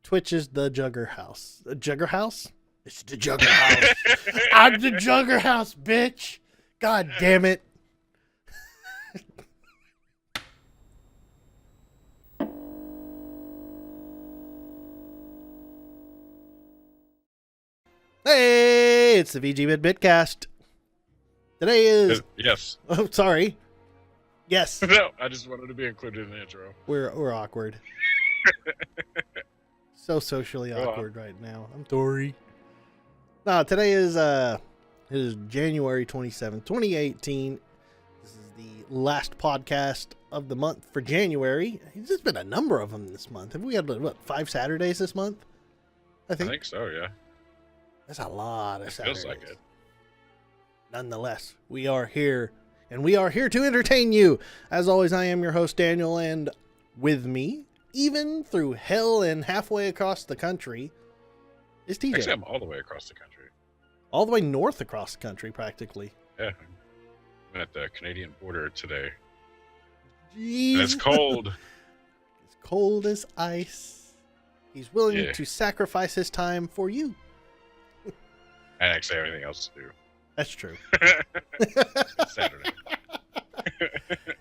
Twitch is the Juggerhouse. The Juggerhouse? It's the Juggerhouse. I'm the Juggerhouse, bitch. God damn it. Hey, it's the VGBits Bitcast. Today is... Yes. Oh, sorry. Yes. No, I just wanted to be included in the intro. We're awkward. So socially awkward right now. I'm sorry. No, today is it is January 27th, 2018. This is the last podcast of the month for January. There's been a number of them this month. Have we had, what, 5 Saturdays this month? I think so, yeah. That's a lot of Saturdays. Feels like it. Nonetheless, we are here, and we are here to entertain you. As always, I am your host, Daniel, and with me, even through hell and halfway across the country, is TJ. Actually, I'm all the way across the country. All the way north across the country, practically. Yeah. I'm at the Canadian border today. Jeez. And it's cold. It's cold as ice. He's willing to sacrifice his time for you. I actually have anything else to do. That's true. It's Saturday.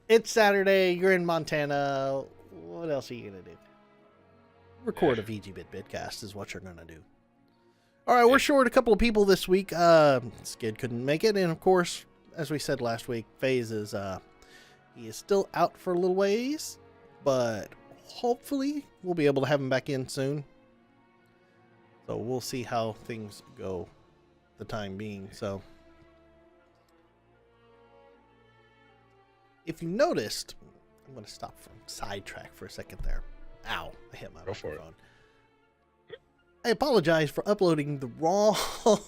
It's Saturday. You're in Montana. What else are you going to do? Record a VGBits Bitcast is what you're going to do. All right, we're short a couple of people this week. Skid couldn't make it. And, of course, as we said last week, FaZe is he is still out for a little ways. But hopefully we'll be able to have him back in soon. So we'll see how things go the time being. So if you noticed, I'm going to stop from sidetrack for a second there. Ow, I hit my microphone. I apologize for uploading the wrong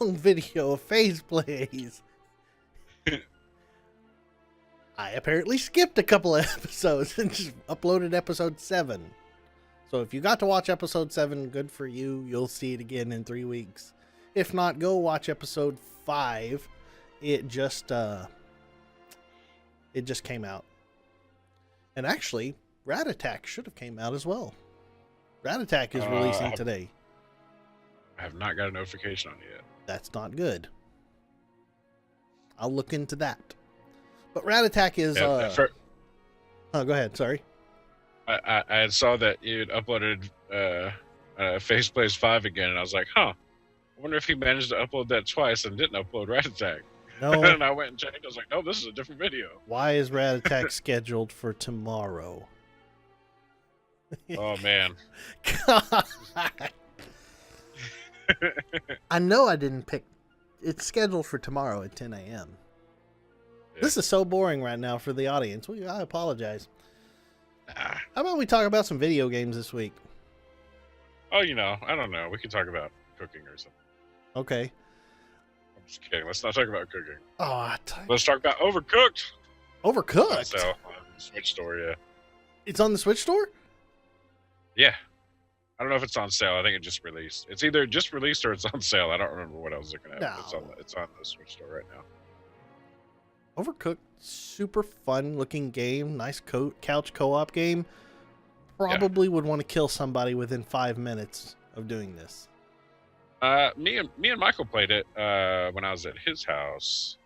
video of FaZe Plays. I apparently skipped a couple of episodes and just uploaded episode 7. So if you got to watch episode 7, good for you. You'll see it again in 3 weeks. If not, go watch episode 5. It just came out. And actually, Rat Attack should have came out as well. Rat Attack is releasing today. I have not got a notification on it yet. That's not good. I'll look into that. But Rat Attack is... Oh, go ahead. Sorry. I saw that you'd uploaded FaZe Plays 5 again, and I was like, huh. I wonder if he managed to upload that twice and didn't upload Rat Attack. No. And I went and checked. I was like, no, this is a different video. Why is Rat Attack scheduled for tomorrow? Oh, man. God. I know I didn't pick. It's scheduled for tomorrow at 10 a.m. Yeah. This is so boring right now for the audience. I apologize. How about we talk about some video games this week? Oh, I don't know. We could talk about cooking or something. Okay. I'm just kidding. Let's not talk about cooking. Oh, Let's talk about Overcooked. Overcooked? So, on the Switch store, yeah. It's on the Switch store? Yeah. I don't know if it's on sale. I think it just released. It's either just released or it's on sale. I don't remember what I was looking at. No. It's on the Switch store right now. Overcooked, super fun looking game. Nice couch co-op game. Probably would want to kill somebody within 5 minutes of doing this. Me and Michael played it when I was at his house,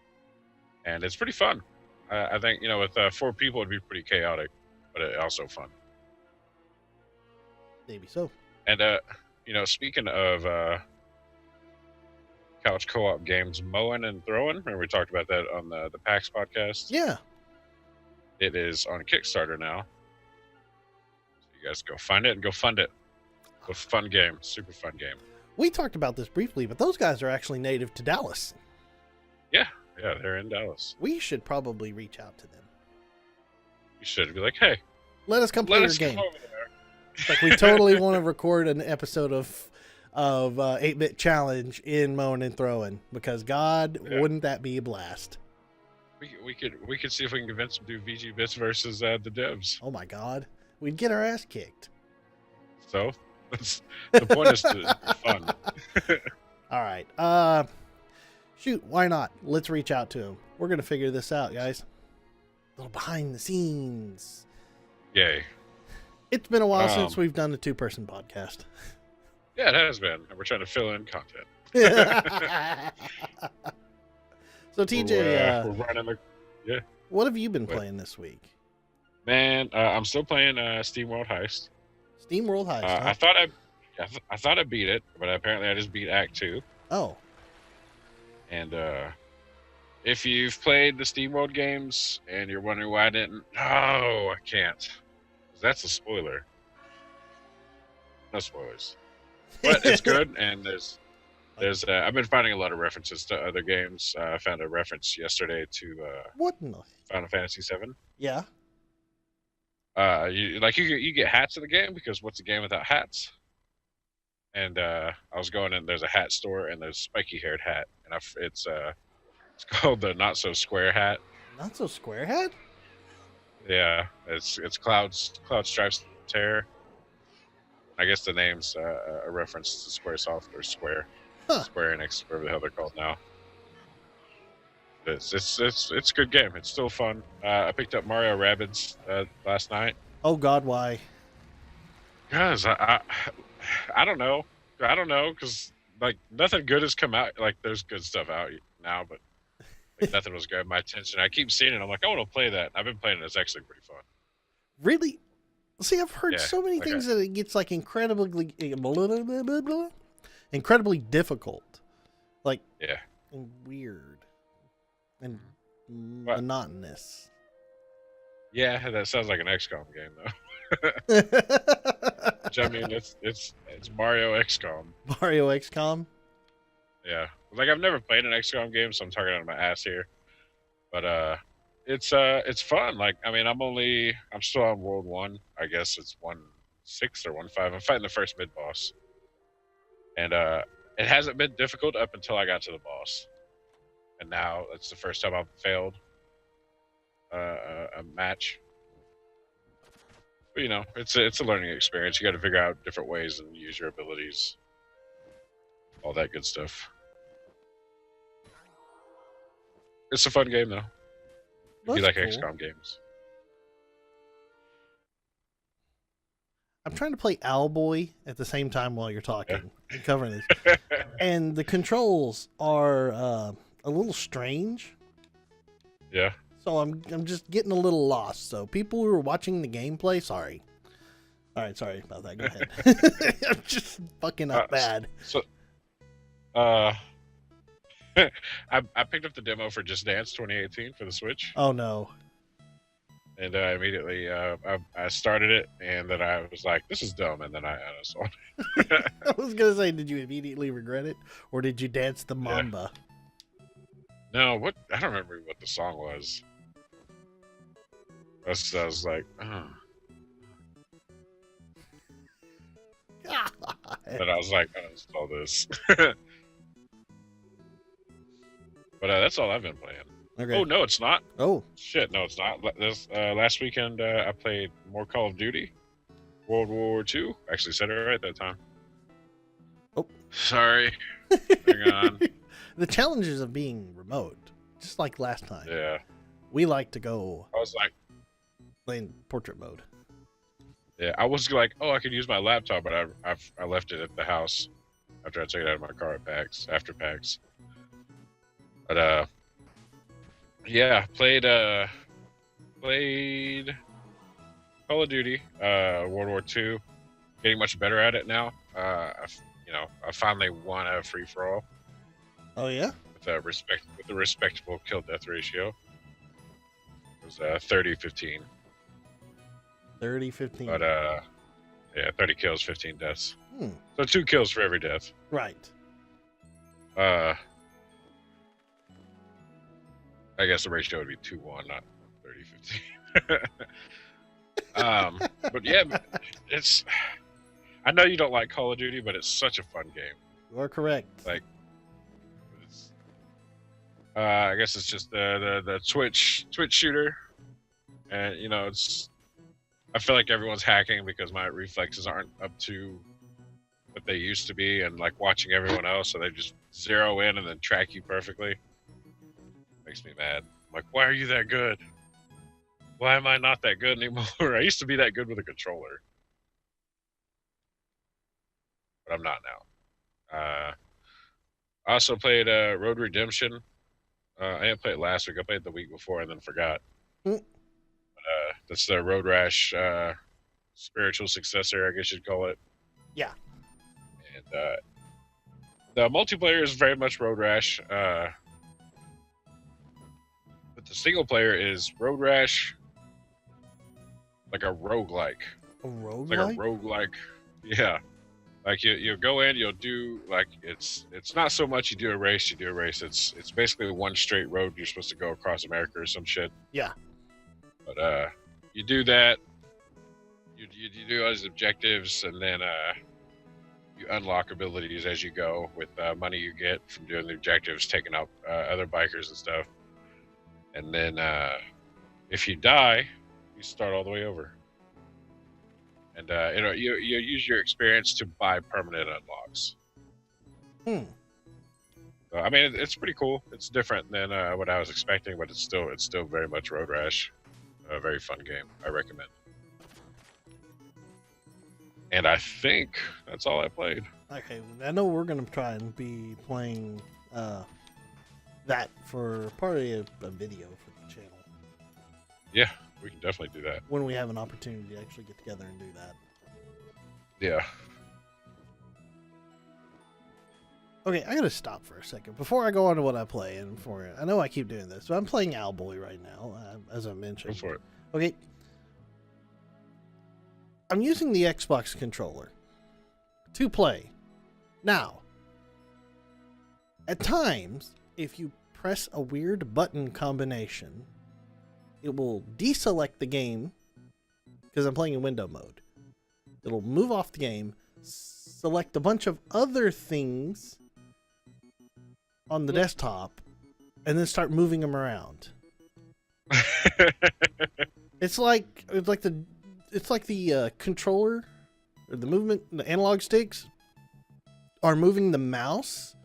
and it's pretty fun. I think with 4 people it'd be pretty chaotic, but also fun. Maybe so. And speaking of couch co-op games, mowing and throwing, remember we talked about that on the PAX podcast? Yeah. It is on Kickstarter now. So you guys go find it and go fund it. It's a fun game, super fun game. We talked about this briefly, but those guys are actually native to Dallas. Yeah, they're in Dallas. We should probably reach out to them. You should be like, hey, let us come play your game. Come over there. Like, we totally want to record an episode of 8-Bit Challenge in mowing and throwing, because God, wouldn't that be a blast? We could see if we can convince them to do VGBits versus the devs. Oh my God, we'd get our ass kicked. So the point is to fun. All right, shoot, why not? Let's reach out to him. We're gonna figure this out, guys. A little behind the scenes. Yay. It's been a while since we've done a 2-person podcast. Yeah, it has been. And we're trying to fill in content. So TJ, We're running the. Yeah. what have you been What? playing this week? Man, I'm still playing Steam World Heist. Steam World Heist, huh? I thought I beat it, but apparently I just beat Act 2. Oh, And if you've played the Steam World games and you're wondering why I didn't, no, I can't. That's a spoiler. No spoilers. But it's good, and there's I've been finding a lot of references to other games. I found a reference yesterday to what in the... Final Fantasy VII. Yeah. You get hats in the game because what's a game without hats? And I was going in. There's a hat store, and there's a spiky-haired hat, and it's called the Not So Square hat. Not so square head? Yeah, it's Cloud's Stripes hair. I guess the name's a reference to SquareSoft or Square, Huh. Square Enix, whatever the hell they're called now. It's a good game. It's still fun. I picked up Mario Rabbids last night. Oh God, why? Guys, I don't know. I don't know because like nothing good has come out. Like there's good stuff out now, but like, nothing was grabbing my attention. I keep seeing it. I'm like, I want to play that. I've been playing it. It's actually pretty fun. Really? See, I've heard Yeah, so many like things that it gets like incredibly difficult, like Yeah. and weird and What? monotonous. Yeah, that sounds like an XCOM game though. Which I mean, it's Mario XCOM. Mario XCOM. Yeah, like I've never played an XCOM game, so I'm talking out of my ass here. But it's fun. Like I mean, I'm still on World 1. I guess it's 1-6 or 1-5. I'm fighting the first mid boss, and it hasn't been difficult up until I got to the boss, and now it's the first time I've failed a match. But you know, it's a learning experience. You got to figure out different ways and use your abilities, all that good stuff. It's a fun game though. If you like Cool. XCOM games. I'm trying to play Owlboy at the same time while you're talking and covering this, and the controls are a little strange. Yeah. So I'm just getting a little lost. So people who are watching the gameplay, sorry. All right, sorry about that. Go ahead. I'm just fucking up bad. So, I picked up the demo for Just Dance 2018 for the Switch, Oh no. and I immediately I started it, and then I was like, "This is dumb," and then I uninstalled it. I was gonna say, did you immediately regret it, or did you dance the mamba? No, what I don't remember what the song was. I was like, oh. But I was like, uninstall this. But that's all I've been playing. Okay. Oh no, it's not. Oh, Shit, no, it's not. This last weekend I played more Call of Duty, World War II. Actually said it right that time. Oh. Sorry. Hang on. the challenges of being remote, just like last time. Yeah. We like to go I was like, playing portrait mode. yeah, I was like, oh, I could use my laptop, but I left it at the house after I took it out of my car at PAX, after PAX. But yeah, played Call of Duty, World War II, getting much better at it now. I finally won a free for all Oh yeah. with a respectable kill death ratio. It was 30-15. 30-15. But yeah, 30 kills, 15 deaths. Hmm. So 2 kills for every death. Right. I guess the ratio would be 2-1, not 30-15. But yeah, it's. I know you don't like Call of Duty, but it's such a fun game. You are correct. Like, I guess it's just the Twitch shooter, and you know it's. I feel like everyone's hacking because my reflexes aren't up to what they used to be, and like watching everyone else, so they just zero in and then track you perfectly. Makes me mad. I'm like, why are you that good? Why am I not that good anymore? I used to be that good with a controller. but I'm not now. I also played Road Redemption. I didn't play it last week. I played it the week before and then forgot. Mm. That's the Road Rash spiritual successor, I guess you'd call it. Yeah. And the multiplayer is very much Road Rash, but the single player is Road Rash, like a roguelike. A roguelike? Like a roguelike. Yeah. Like you go in, you'll do like it's not so much you do a race. It's basically one straight road you're supposed to go across America or some shit. Yeah. But you do that. You do those objectives, and then you unlock abilities as you go with money you get from doing the objectives, taking out other bikers and stuff. And then if you die, you start all the way over. And you use your experience to buy permanent unlocks. So, I mean, it's pretty cool. It's different than what I was expecting, but it's still very much Road Rash. A very fun game. I recommend. And I think that's all I played. Okay, I know we're gonna try and be playing that for probably a video for the channel. Yeah, we can definitely do that when we have an opportunity to actually get together and do that. Yeah. Okay, I gotta stop for a second before I go on to what I play. And I know I keep doing this, but I'm playing Owlboy right now, as I mentioned. Go for it. Okay. I'm using the Xbox controller to play. Now, at times, if you press a weird button combination, it will deselect the game because I'm playing in window mode. It'll move off the game, select a bunch of other things on the desktop, and then start moving them around. It's like the controller or the movement, the analog sticks are moving the mouse,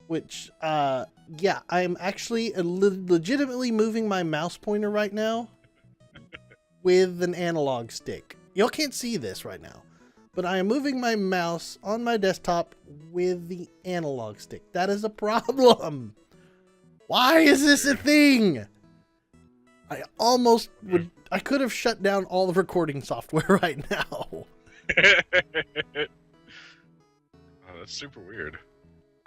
which yeah, I'm actually legitimately moving my mouse pointer right now with an analog stick. Y'all can't see this right now, but I am moving my mouse on my desktop with the analog stick. That is a problem. Why is this a thing? I could have shut down all the recording software right now. Oh, that's super weird.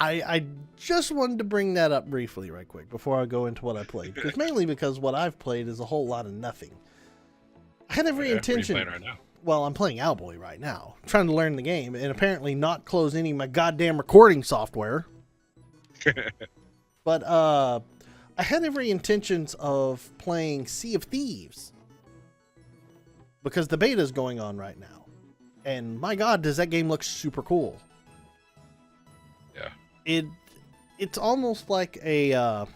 I just wanted to bring that up briefly right quick before I go into what I played. Because what I've played is a whole lot of nothing. I had every intention. What are you playing right now? Well, I'm playing Owlboy right now. I'm trying to learn the game and apparently not close any of my goddamn recording software. But I had every intentions of playing Sea of Thieves because the beta is going on right now. And my god, does that game look super cool. Yeah. It's almost like I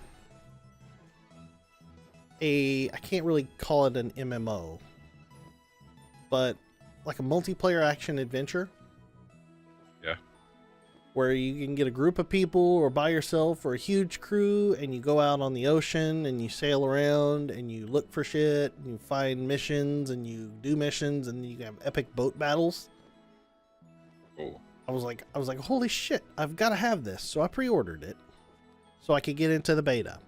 can't really call it an MMO, but like a multiplayer action adventure. Yeah. Where you can get a group of people or by yourself or a huge crew and you go out on the ocean and you sail around and you look for shit and you find missions and you do missions and you have epic boat battles. Cool. I was like, holy shit, I've got to have this. So I pre-ordered it so I could get into the beta.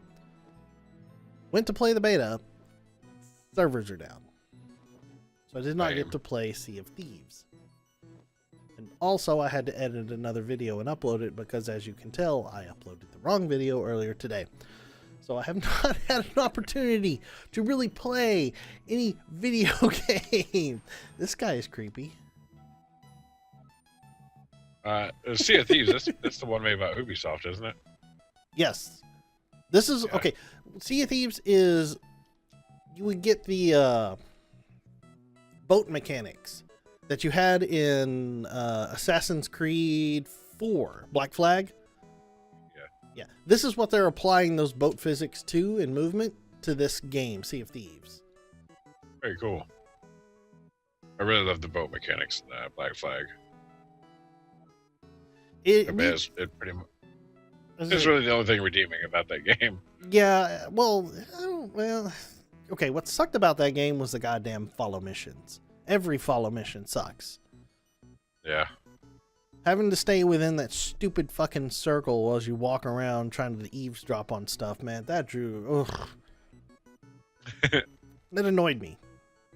Went to play the beta. Servers are down. So I did not get to play Sea of Thieves. And also I had to edit another video and upload it because, as you can tell, I uploaded the wrong video earlier today. So I have not had an opportunity to really play any video game. This guy is creepy. Sea of Thieves, that's the one made by Ubisoft, isn't it? Yes. This is, yeah. Okay, Sea of Thieves is, you would get the boat mechanics that you had in Assassin's Creed 4, Black Flag. Yeah. This is what they're applying those boat physics to and movement to this game, Sea of Thieves. Very cool. I really love the boat mechanics in Black Flag. It's really the only thing redeeming about that game. Yeah, well, okay, what sucked about that game was the goddamn follow missions. Every follow mission sucks. Yeah. Having to stay within that stupid fucking circle as you walk around trying to eavesdrop on stuff, man, that drew. Ugh. That annoyed me.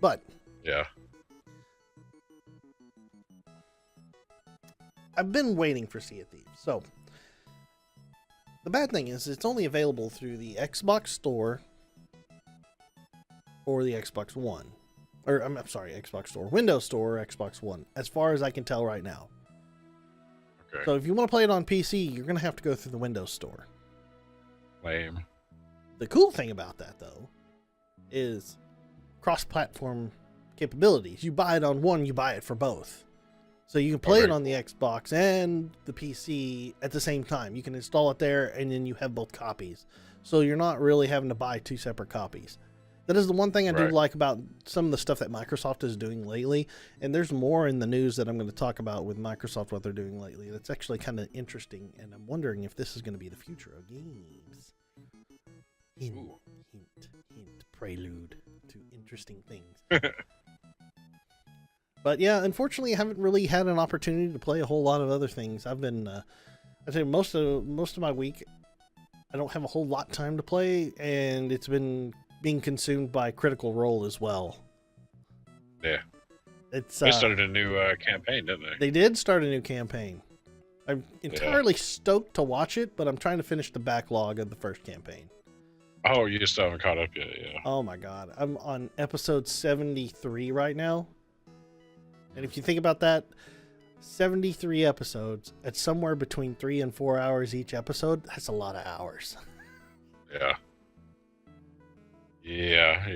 But Yeah. I've been waiting for Sea of Thieves. So the bad thing is it's only available through the Xbox Store or the Xbox One. Or I'm sorry, Xbox Store, Windows Store, or Xbox One, as far as I can tell right now. Okay. So if you want to play it on PC, you're going to have to go through the Windows Store. Lame. The cool thing about that, though, is cross-platform capabilities. You buy it on one, you buy it for both. So you can play it on the Xbox and the PC at the same time. You can install it there, and then you have both copies. So you're not really having to buy two separate copies. That is the one thing I do like about some of the stuff that Microsoft is doing lately. And there's more in the news that I'm going to talk about with Microsoft, what they're doing lately. That's actually kind of interesting, and I'm wondering if this is going to be the future of games. Hint, prelude to interesting things. But yeah, unfortunately, I haven't really had an opportunity to play a whole lot of other things. I've been, I'd say most of my week, I don't have a whole lot of time to play, and it's been being consumed by Critical Role as well. Yeah. It's they started a new campaign, didn't they? They did start a new campaign. I'm entirely stoked to watch it, but I'm trying to finish the backlog of the first campaign. Oh, you still haven't caught up yet, yeah. Oh my god. I'm on episode 73 right now. And if you think about that, 73 episodes at somewhere between 3 and 4 hours each episode, that's a lot of hours. Yeah. Yeah,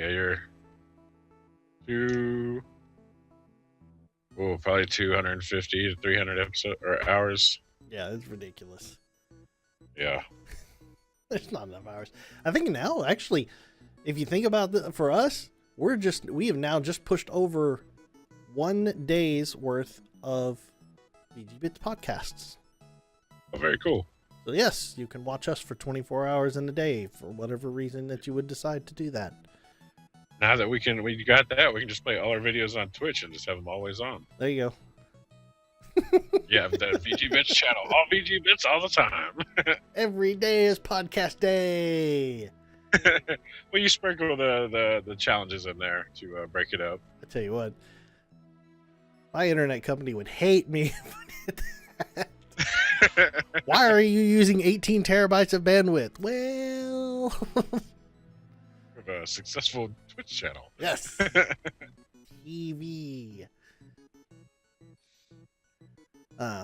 you're probably 250 to 300 hours. Yeah, it's ridiculous. Yeah. There's not enough hours. I think now, actually, if you think about it, for us, we have now just pushed over 1 day's worth of VGBits podcasts. Oh, very cool. So yes, you can watch us for 24 hours in a day for whatever reason that you would decide to do that. Now that we got that, we can just play all our videos on Twitch and just have them always on. There you go. Yeah, the VGBits channel. All VGBits all the time. Every day is podcast day. Well, you sprinkle the challenges in there to break it up. I tell you what, my internet company would hate me if I did that. Why are you using 18 terabytes of bandwidth? Well, Of a successful Twitch channel. yes. TV.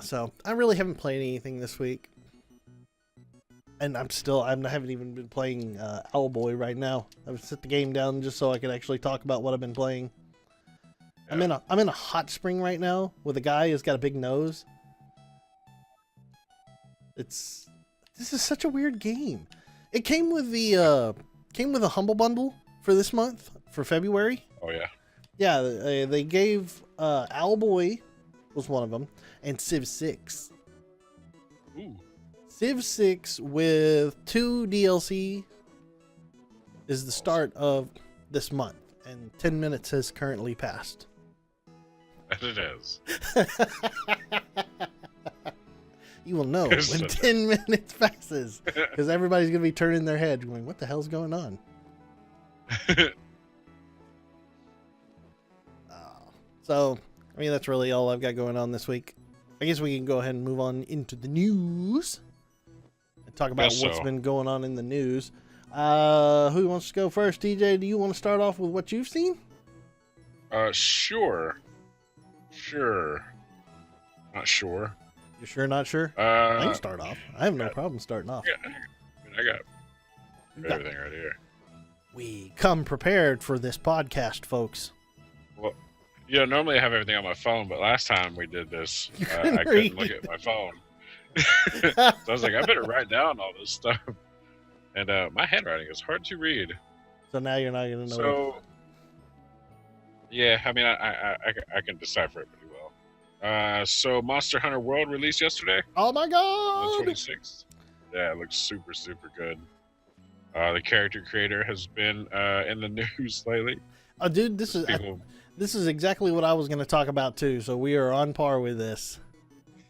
So I really haven't played anything this week, and I haven't even been playing Owlboy right now. I've set the game down just so I could actually talk about what I've been playing. Yeah. I'm in a hot spring right now with a guy who's got a big nose. This is such a weird game. It came with the Humble Bundle for this month, for February. Oh yeah. Yeah, they gave Owlboy was one of them, and Civ 6. Ooh. Civ 6 with 2 DLC is the start of this month, and 10 minutes has currently passed. As it is. You will know when 10 minutes passes, because everybody's going to be turning their head going, what the hell's going on? So, I mean, that's really all I've got going on this week. I guess we can go ahead and move on into the news and talk about what's been going on in the news. Who wants to go first? TJ, do you want to start off with what you've seen? Sure. Not sure. You sure not sure? I can start off. I have no problem starting off. I got everything right here. We come prepared for this podcast, folks. Well, normally I have everything on my phone, but last time we did this, I couldn't look at my phone. So I was like, I better write down all this stuff. And my handwriting is hard to read. So now you're not going to know. So, yeah, I mean, I can decipher it pretty well. So Monster Hunter World released yesterday. Oh my god! The 26th. Yeah, it looks super, super good. The character creator has been in the news lately. Dude, this is exactly what I was going to talk about too. So we are on par with this.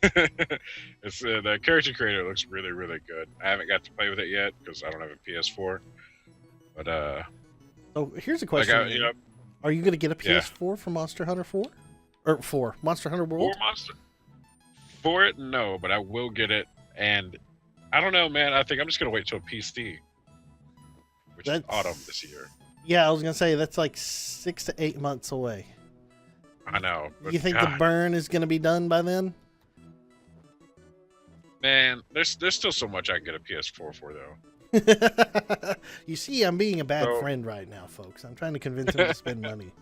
It's the character creator looks really, really good. I haven't got to play with it yet because I don't have a PS4. But So here's a like question. you know, Are you going to get a yeah, PS4 for Monster Hunter 4? Or 4? Monster Hunter World? for it, no, but I will get it. And I don't know, man. I think I'm just gonna wait till PC, which is autumn this year. Yeah, I was going to say that's like 6 to 8 months away. I know. But You think God, the burn is going to be done by then? man, there's still so much I can get a PS4 for though. You see, I'm being a bad So- friend right now, folks. I'm trying to convince him to spend money.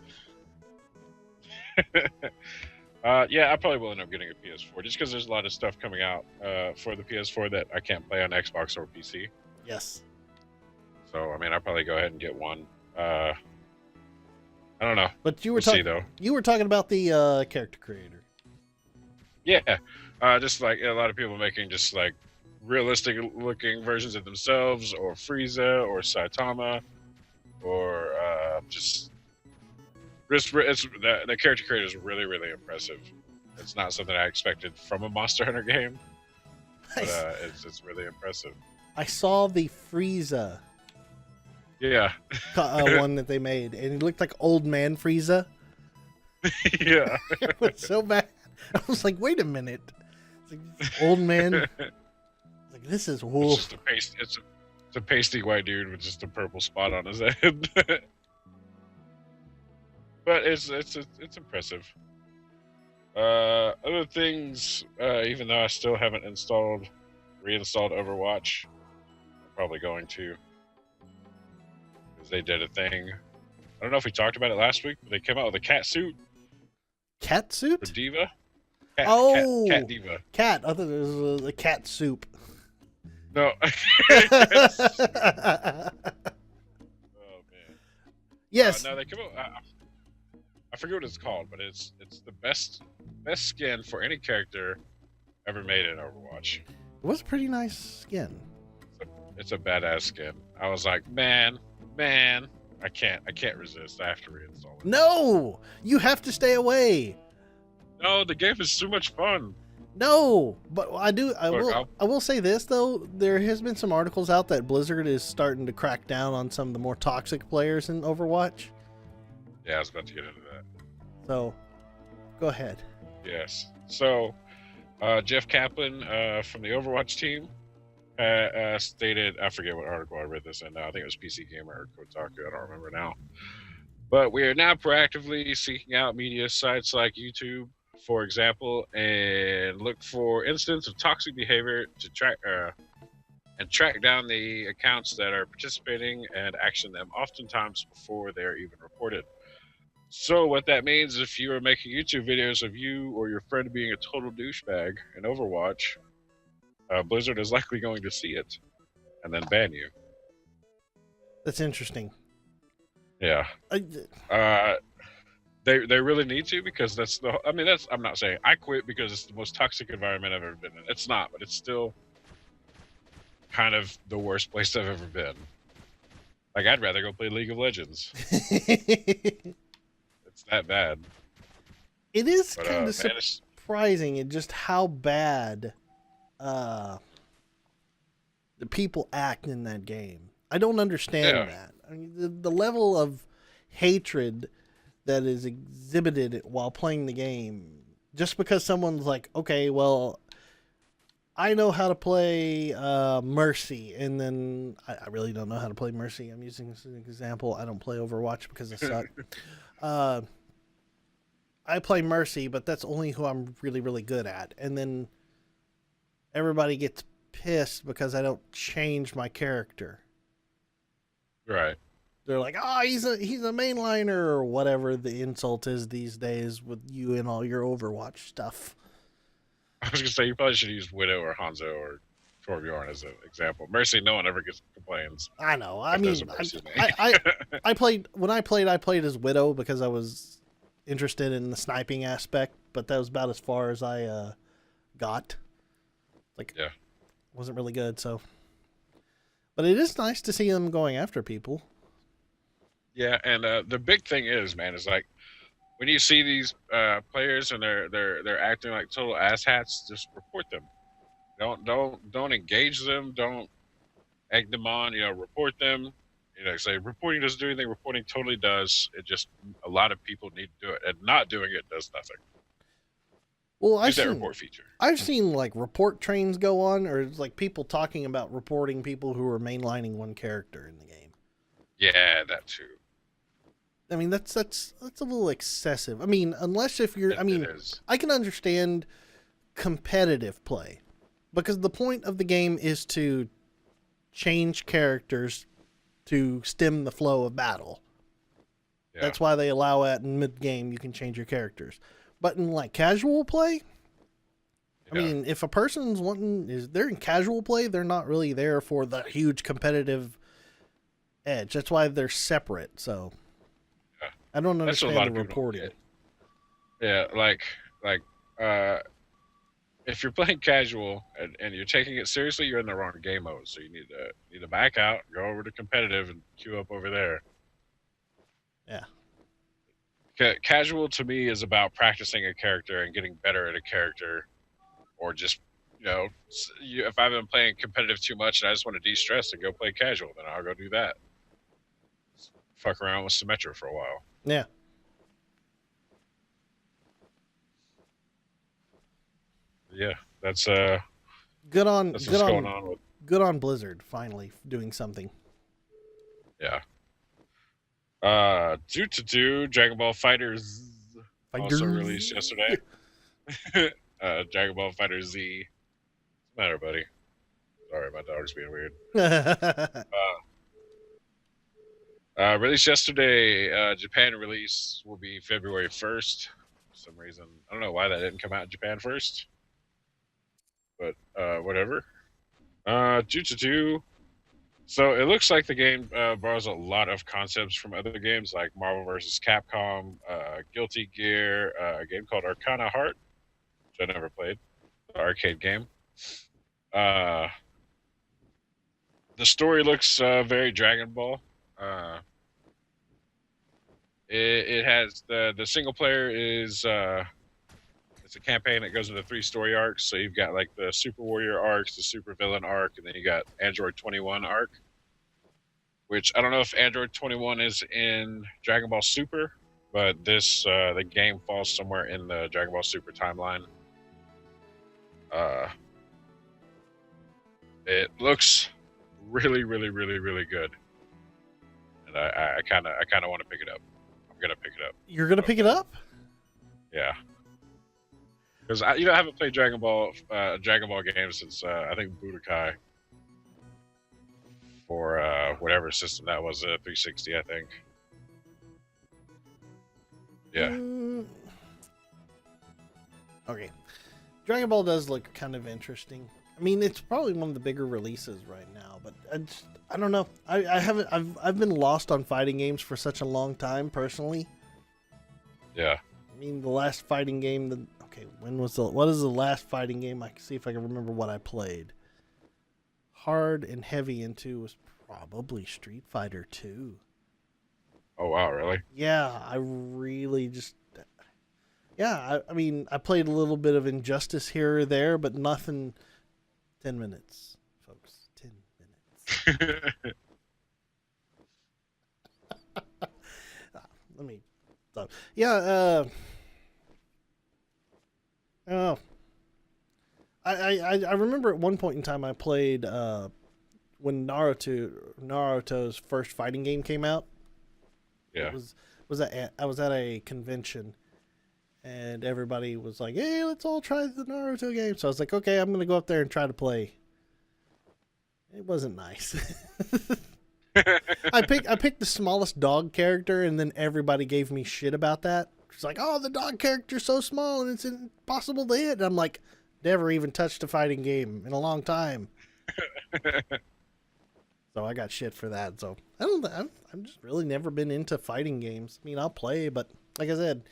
Yeah, I probably will end up getting a PS4 just because there's a lot of stuff coming out for the PS4 that I can't play on Xbox or PC. Yes. So I mean, I'll probably go ahead and get one. I don't know. But you were We'll see talking. though. You were talking about the character creator. Yeah, just like a lot of people making just like realistic looking versions of themselves, or Frieza, or Saitama, or just it's the character creator is really, really impressive. It's not something I expected from a Monster Hunter game, but it's really impressive. I saw the Frieza Yeah, one that they made, and he looked like old man Frieza. yeah. It was so bad. I was like, wait a minute. It's like this old man. Like, this is It's wolf. just it's a pasty white dude with just a purple spot on his head. But it's impressive. Other things, even though I still haven't reinstalled Overwatch, I'm probably going to, because they did a thing. I don't know if we talked about it last week, but they came out with a cat suit Cat for suit? Diva. Cat Diva. Cat. I thought it was a cat soup. No. Oh man. Yes. No, they come out. I forget what it's called, but it's the best skin for any character ever made in Overwatch. It was a pretty nice skin. It's a badass skin. I was like, man, I can't resist. I have to reinstall it. No, you have to stay away. No, the game is too much fun. No, but I Look, will say this though. There has been some articles out that Blizzard is starting to crack down on some of the more toxic players in Overwatch. Yeah, I was about to get into that. So, go ahead. Yes. So, Jeff Kaplan from the Overwatch team stated, I forget what article I read this in. I think it was PC Gamer or Kotaku. I don't remember now. But we are now proactively seeking out media sites like YouTube, for example, and look for instances of toxic behavior to track down the accounts that are participating and action them oftentimes before they are even reported. So what that means, if you are making YouTube videos of you or your friend being a total douchebag in Overwatch, Blizzard is likely going to see it and then ban you. That's interesting. Yeah. They really need to, because I'm not saying I quit because it's the most toxic environment I've ever been in. It's not, but it's still kind of the worst place I've ever been. Like, I'd rather go play League of Legends. It's that bad. It is But, kind of surprising at just how bad the people act in that game. I don't understand that. I mean, the level of hatred that is exhibited while playing the game, just because someone's like, okay, well, I know how to play Mercy, and then I really don't know how to play Mercy. I'm using this as an example. I don't play Overwatch because I suck. I play Mercy, but that's only who I'm really, really good at. And then everybody gets pissed because I don't change my character. Right. They're like, oh, he's a mainliner, or whatever the insult is these days with you and all your Overwatch stuff. I was gonna say, you probably should use Widow or Hanzo or Torbjorn as an example. Mercy, no one ever complains. I know. I If there's mean, a Mercy I played as Widow because I was interested in the sniping aspect, but that was about as far as I got. Like, yeah, wasn't really good. So, but it is nice to see them going after people. yeah, and the big thing is, man, is like when you see these players and they're acting like total asshats, just report them. Don't engage them. Don't egg them on. Report them. Say reporting doesn't do anything. Reporting totally does. It just a lot of people need to do it, and not doing it does nothing. Well, Use that report feature. I've seen like report trains go on, or it's like people talking about reporting people who are mainlining one character in the game. Yeah, that too. I mean, that's a little excessive. I mean, unless if you're, I can understand competitive play, because the point of the game is to change characters to stem the flow of battle. Yeah. That's why they allow it in mid-game. You can change your characters. But in like casual play, I mean, if a person's they're in casual play, they're not really there for the huge competitive edge. That's why they're separate. So I don't understand the reporting. Yeah, like if you're playing casual and you're taking it seriously, you're in the wrong game mode. So you need to back out, go over to competitive, and queue up over there. Yeah. Casual to me is about practicing a character and getting better at a character, or just if I've been playing competitive too much and I just want to de-stress and go play casual, then I'll go do that. Fuck around with Symmetra for a while. Yeah. Yeah, that's good on that's what's going on with. Good on Blizzard finally doing something. Yeah. Dragon Ball FighterZ also released yesterday. Dragon Ball FighterZ. What's the matter, buddy? Sorry, my dog's being weird. Released yesterday. Japan release will be February 1st. For some reason, I don't know why that didn't come out in Japan first. But whatever. So it looks like the game borrows a lot of concepts from other games like Marvel vs. Capcom, Guilty Gear, a game called Arcana Heart, which I never played, the arcade game. The story looks very Dragon Ball. It has the single player is it's a campaign that goes into 3 story arcs. So you've got like the Super Warrior arcs, the Super Villain arc, and then you got Android 21 arc. Which I don't know if Android 21 is in Dragon Ball Super, but the game falls somewhere in the Dragon Ball Super timeline. It looks really, really, really, really good, and I kind of want to pick it up. I'm gonna pick it up. You're gonna pick it up? Yeah. Because I haven't played Dragon Ball games since I think Budokai for whatever system that was, 360, I think. Yeah. Okay. Dragon Ball does look kind of interesting. I mean, it's probably one of the bigger releases right now, but I don't know. I've been lost on fighting games for such a long time, personally. Yeah. I mean, the last fighting game. What is the last fighting game? I can see if I can remember what I played. Hard and heavy into was probably Street Fighter 2. Oh wow, really? Yeah, I really just. Yeah, I mean, I played a little bit of Injustice here or there, but nothing. 10 minutes, folks. 10 minutes. Let me. Yeah. Oh. I remember at one point in time I played when Naruto's first fighting game came out. Yeah. I was at a convention and everybody was like, "Hey, let's all try the Naruto game." So I was like, "Okay, I'm going to go up there and try to play." It wasn't nice. I picked the smallest dog character and then everybody gave me shit about that. It's like, "Oh, the dog character's so small and it's impossible to hit." And I'm like, never even touched a fighting game in a long time. So I got shit for that. So I've just really never been into fighting games. I mean, I'll play, but like I said,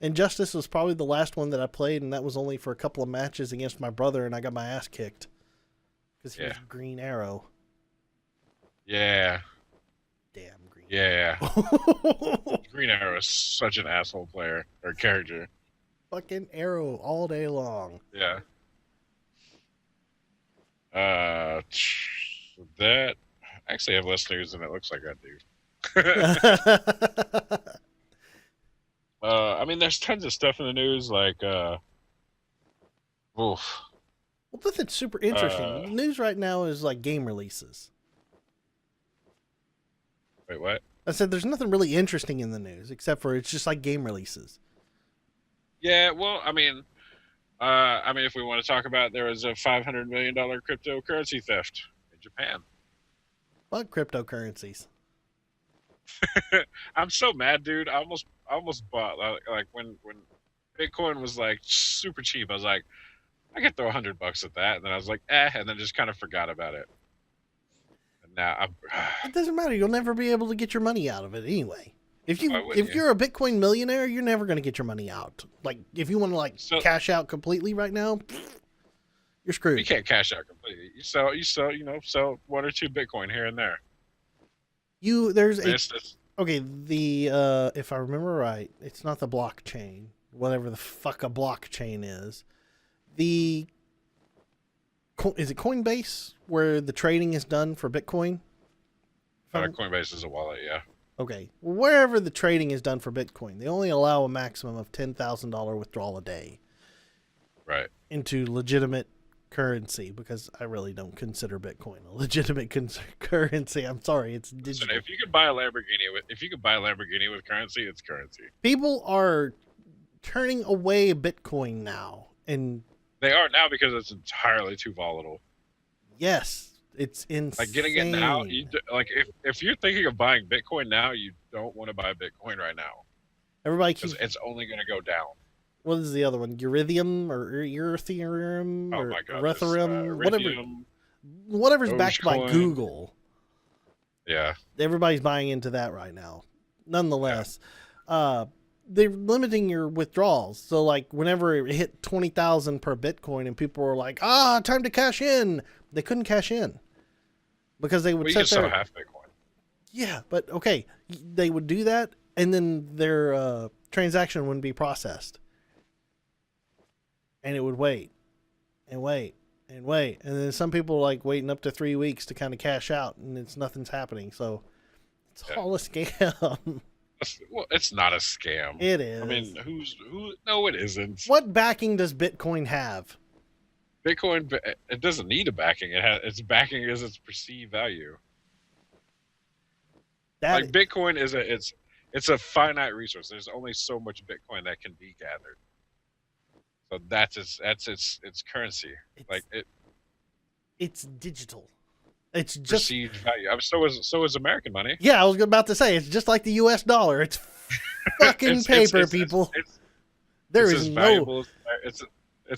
Injustice was probably the last one that I played, and that was only for a couple of matches against my brother, and I got my ass kicked because he was Green Arrow. Yeah. Damn Green. Yeah. Green Arrow is such an asshole player or character. Fucking Arrow all day long. Yeah. That I actually have less news than it looks like I do. I mean, there's tons of stuff in the news, like, oof. Well, nothing's super interesting. The news right now is like game releases. Wait, what? I said there's nothing really interesting in the news except for it's just like game releases. Yeah, well, I mean, if we want to talk about, there was a $500 million cryptocurrency theft in Japan. Fuck cryptocurrencies. I'm so mad, dude. I almost bought like when Bitcoin was like super cheap. I was like, I could throw $100 at that, and then I was like, and then just kind of forgot about it. And now it doesn't matter. You'll never be able to get your money out of it anyway. If you're a Bitcoin millionaire, you're never going to get your money out. Like if you want to cash out completely right now, you're screwed. You can't cash out completely. You sell 1 or 2 Bitcoin here and there. If I remember right, it's not the blockchain, whatever the fuck a blockchain is. Is it Coinbase where the trading is done for Bitcoin? Coinbase is a wallet, yeah. Okay, wherever the trading is done for Bitcoin, they only allow a maximum of $10,000 withdrawal a day. Right. Into legitimate currency, because I really don't consider Bitcoin a legitimate currency. I'm sorry, it's digital. Listen, if you could buy a Lamborghini with currency, it's currency. People are turning away Bitcoin now, and they are now because it's entirely too volatile. Yes, it's insane. Like getting it now, if you're thinking of buying Bitcoin now, you don't want to buy Bitcoin right now. Everybody because it's only going to go down. What is the other one? Ethereum or Ethereum or Ethereum? Whatever's Dogecoin. Backed by Google. Yeah. Everybody's buying into that right now. Nonetheless, they're limiting your withdrawals. So like whenever it hit 20,000 per Bitcoin and people were like, time to cash in. They couldn't cash in because they would you can sell half Bitcoin. Yeah, but okay. They would do that and then their transaction wouldn't be processed. And it would wait and wait and wait. And then some people are like waiting up to 3 weeks to kind of cash out and nothing's happening. So it's all a scam. Well, it's not a scam. It is. I mean, no, it isn't. What backing does Bitcoin have? Bitcoin, it doesn't need a backing. Its backing is its perceived value. Bitcoin it's a finite resource. There's only so much Bitcoin that can be gathered. So that's its currency. It's digital. It's just perceived value. So is American money. Yeah, I was about to say it's just like the U.S. dollar. It's fucking paper, people. It's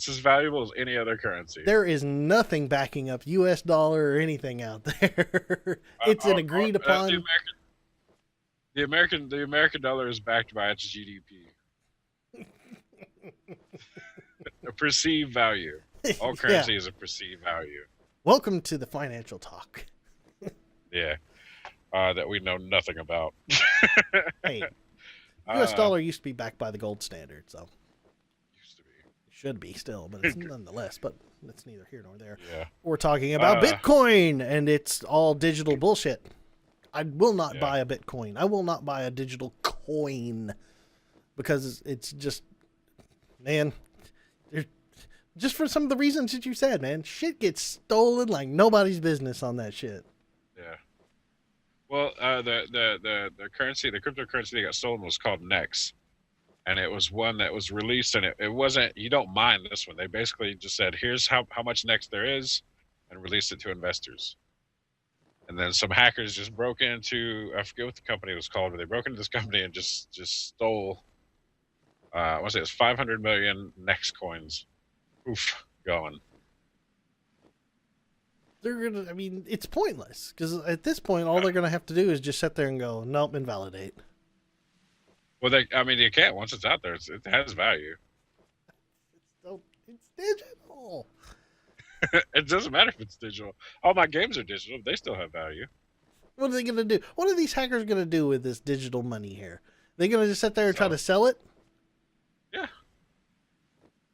as valuable as any other currency. There is nothing backing up U.S. dollar or anything out there. It's an agreed upon. The American dollar is backed by its GDP. A perceived value. All currency is a perceived value. Welcome to the financial talk. Yeah. That we know nothing about. Hey, U.S. dollar used to be backed by the gold standard, so. Used to be. Should be still, but it's nonetheless. But that's neither here nor there. Yeah. We're talking about Bitcoin, and it's all digital bullshit. I will not buy a Bitcoin. I will not buy a digital coin because it's just, man, just for some of the reasons that you said, man, shit gets stolen like nobody's business on that shit. Yeah. Well, the currency, the cryptocurrency that got stolen was called Nex, and it was one that was released, and it wasn't. You don't mine this one. They basically just said, "Here's how much Nex there is," and released it to investors. And then some hackers just broke into, I forget what the company was called, but they broke into this company and just stole, I want to say it was 500 million Nex coins. Oof, going. It's pointless because at this point, all they're going to have to do is just sit there and go, nope, invalidate. Well, you can't. Once it's out there, it has value. It's digital. It doesn't matter if it's digital. All my games are digital. They still have value. What are they going to do? What are these hackers going to do with this digital money here? They gonna just sit there and try to sell it? Yeah.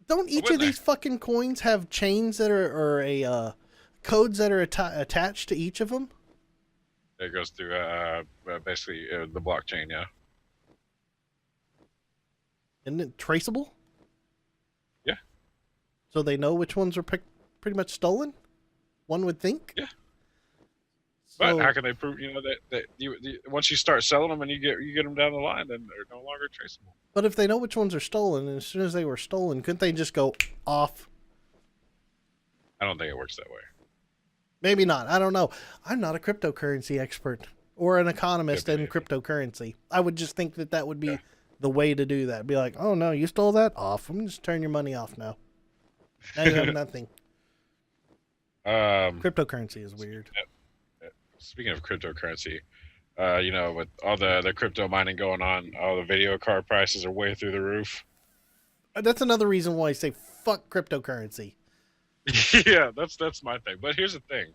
Don't each of these fucking coins have chains that are or a codes that are attached to each of them? It goes through basically the blockchain. Yeah. Isn't it traceable? Yeah. So they know which ones are pretty much stolen? One would think? Yeah. So, But how can they prove? That you once you start selling them and you get them down the line, then they're no longer traceable. but if they know which ones are stolen, and as soon as they were stolen, couldn't they just go off? I don't think it works that way. Maybe not. I don't know. I'm not a cryptocurrency expert or an economist in cryptocurrency. I would just think that would be the way to do that. Be like, oh no, you stole that? Off. I'm just turn your money off now. Now you have nothing. Cryptocurrency is weird. Speaking of cryptocurrency, with all the crypto mining going on, all the video card prices are way through the roof. That's another reason why I say fuck cryptocurrency. Yeah, that's my thing. But here's the thing.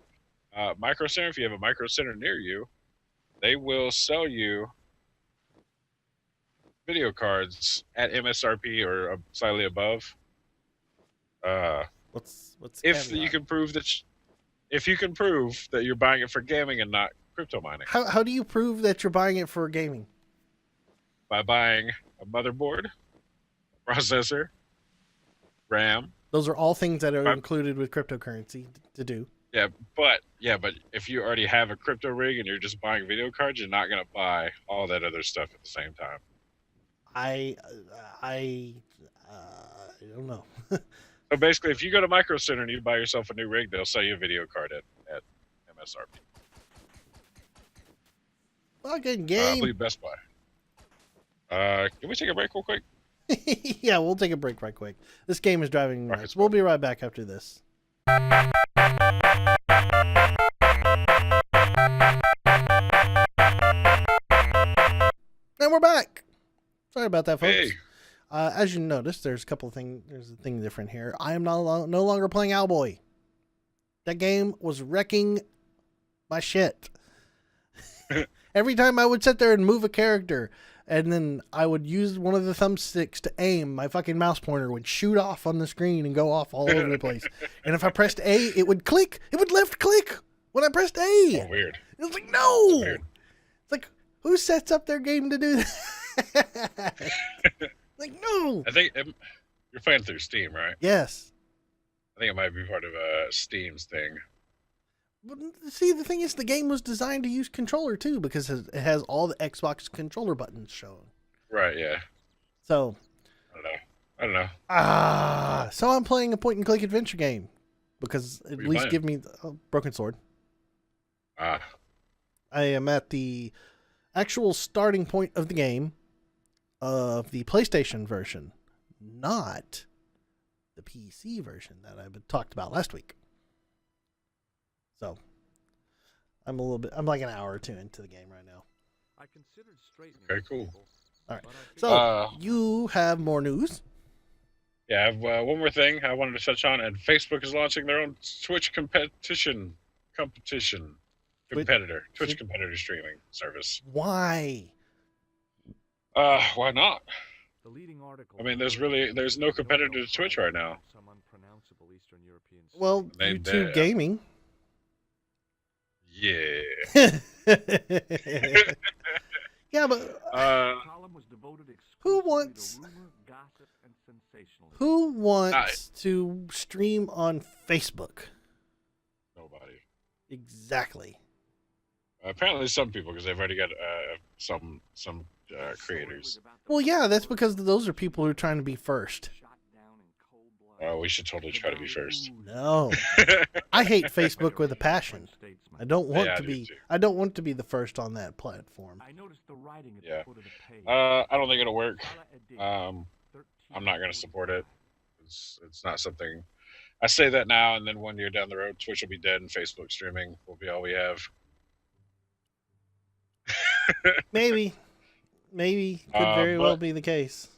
Micro Center, if you have a Micro Center near you, they will sell you video cards at MSRP or slightly above. What's if you can prove that you're buying it for gaming and not crypto mining. How do you prove that you're buying it for gaming? By buying a motherboard, processor, RAM. Those are all things that are included with cryptocurrency to do. Yeah, but if you already have a crypto rig and you're just buying video cards, you're not going to buy all that other stuff at the same time. I don't know. So basically, if you go to Micro Center and you buy yourself a new rig, they'll sell you a video card at MSRP. Fucking game. I believe Best Buy. Can we take a break real quick? Yeah, we'll take a break right quick. This game is driving me nuts. We'll be right back after this. And we're back. Sorry about that, folks. Hey. As you noticed, there's a couple of things. There's a thing different here. I am no longer playing Owlboy. That game was wrecking my shit. Every time I would sit there and move a character, and then I would use one of the thumbsticks to aim, my fucking mouse pointer would shoot off on the screen and go off all over the place. And if I pressed A, it would click. It would left click when I pressed A. Oh, weird. It was like, no. It's like, who sets up their game to do that? Like, no. I think you're playing through Steam, right? Yes. I think it might be part of Steam's thing. But see, the thing is, the game was designed to use controller too, because it has all the Xbox controller buttons shown. Right, yeah. So. I don't know. So I'm playing a point-and-click adventure game, because at least playing? give me a Broken Sword. I am at the actual starting point of the game of the PlayStation version, not the PC version that I talked about last week. So I'm like an hour or two into the game right now. I considered straightening. Okay, cool. All right. So you have more news? Yeah, I have one more thing I wanted to touch on, and Facebook is launching their own Twitch competitor streaming service. Why? Why not? The leading article. I mean, there's no competitor to Twitch right now. Well, YouTube Gaming. Yeah. Yeah, but who wants to stream on Facebook? Nobody. Exactly. Apparently, some people, because they've already got some creators. Well, yeah, that's because those are people who are trying to be first. We should totally try to be first. No, I hate Facebook with a passion. I don't want to be. I don't want to be the first on that platform. Yeah. I don't think it'll work. I'm not going to support it. It's not something. I say that now, and then 1 year down the road, Twitch will be dead, and Facebook streaming will be all we have. Maybe could very well be the case.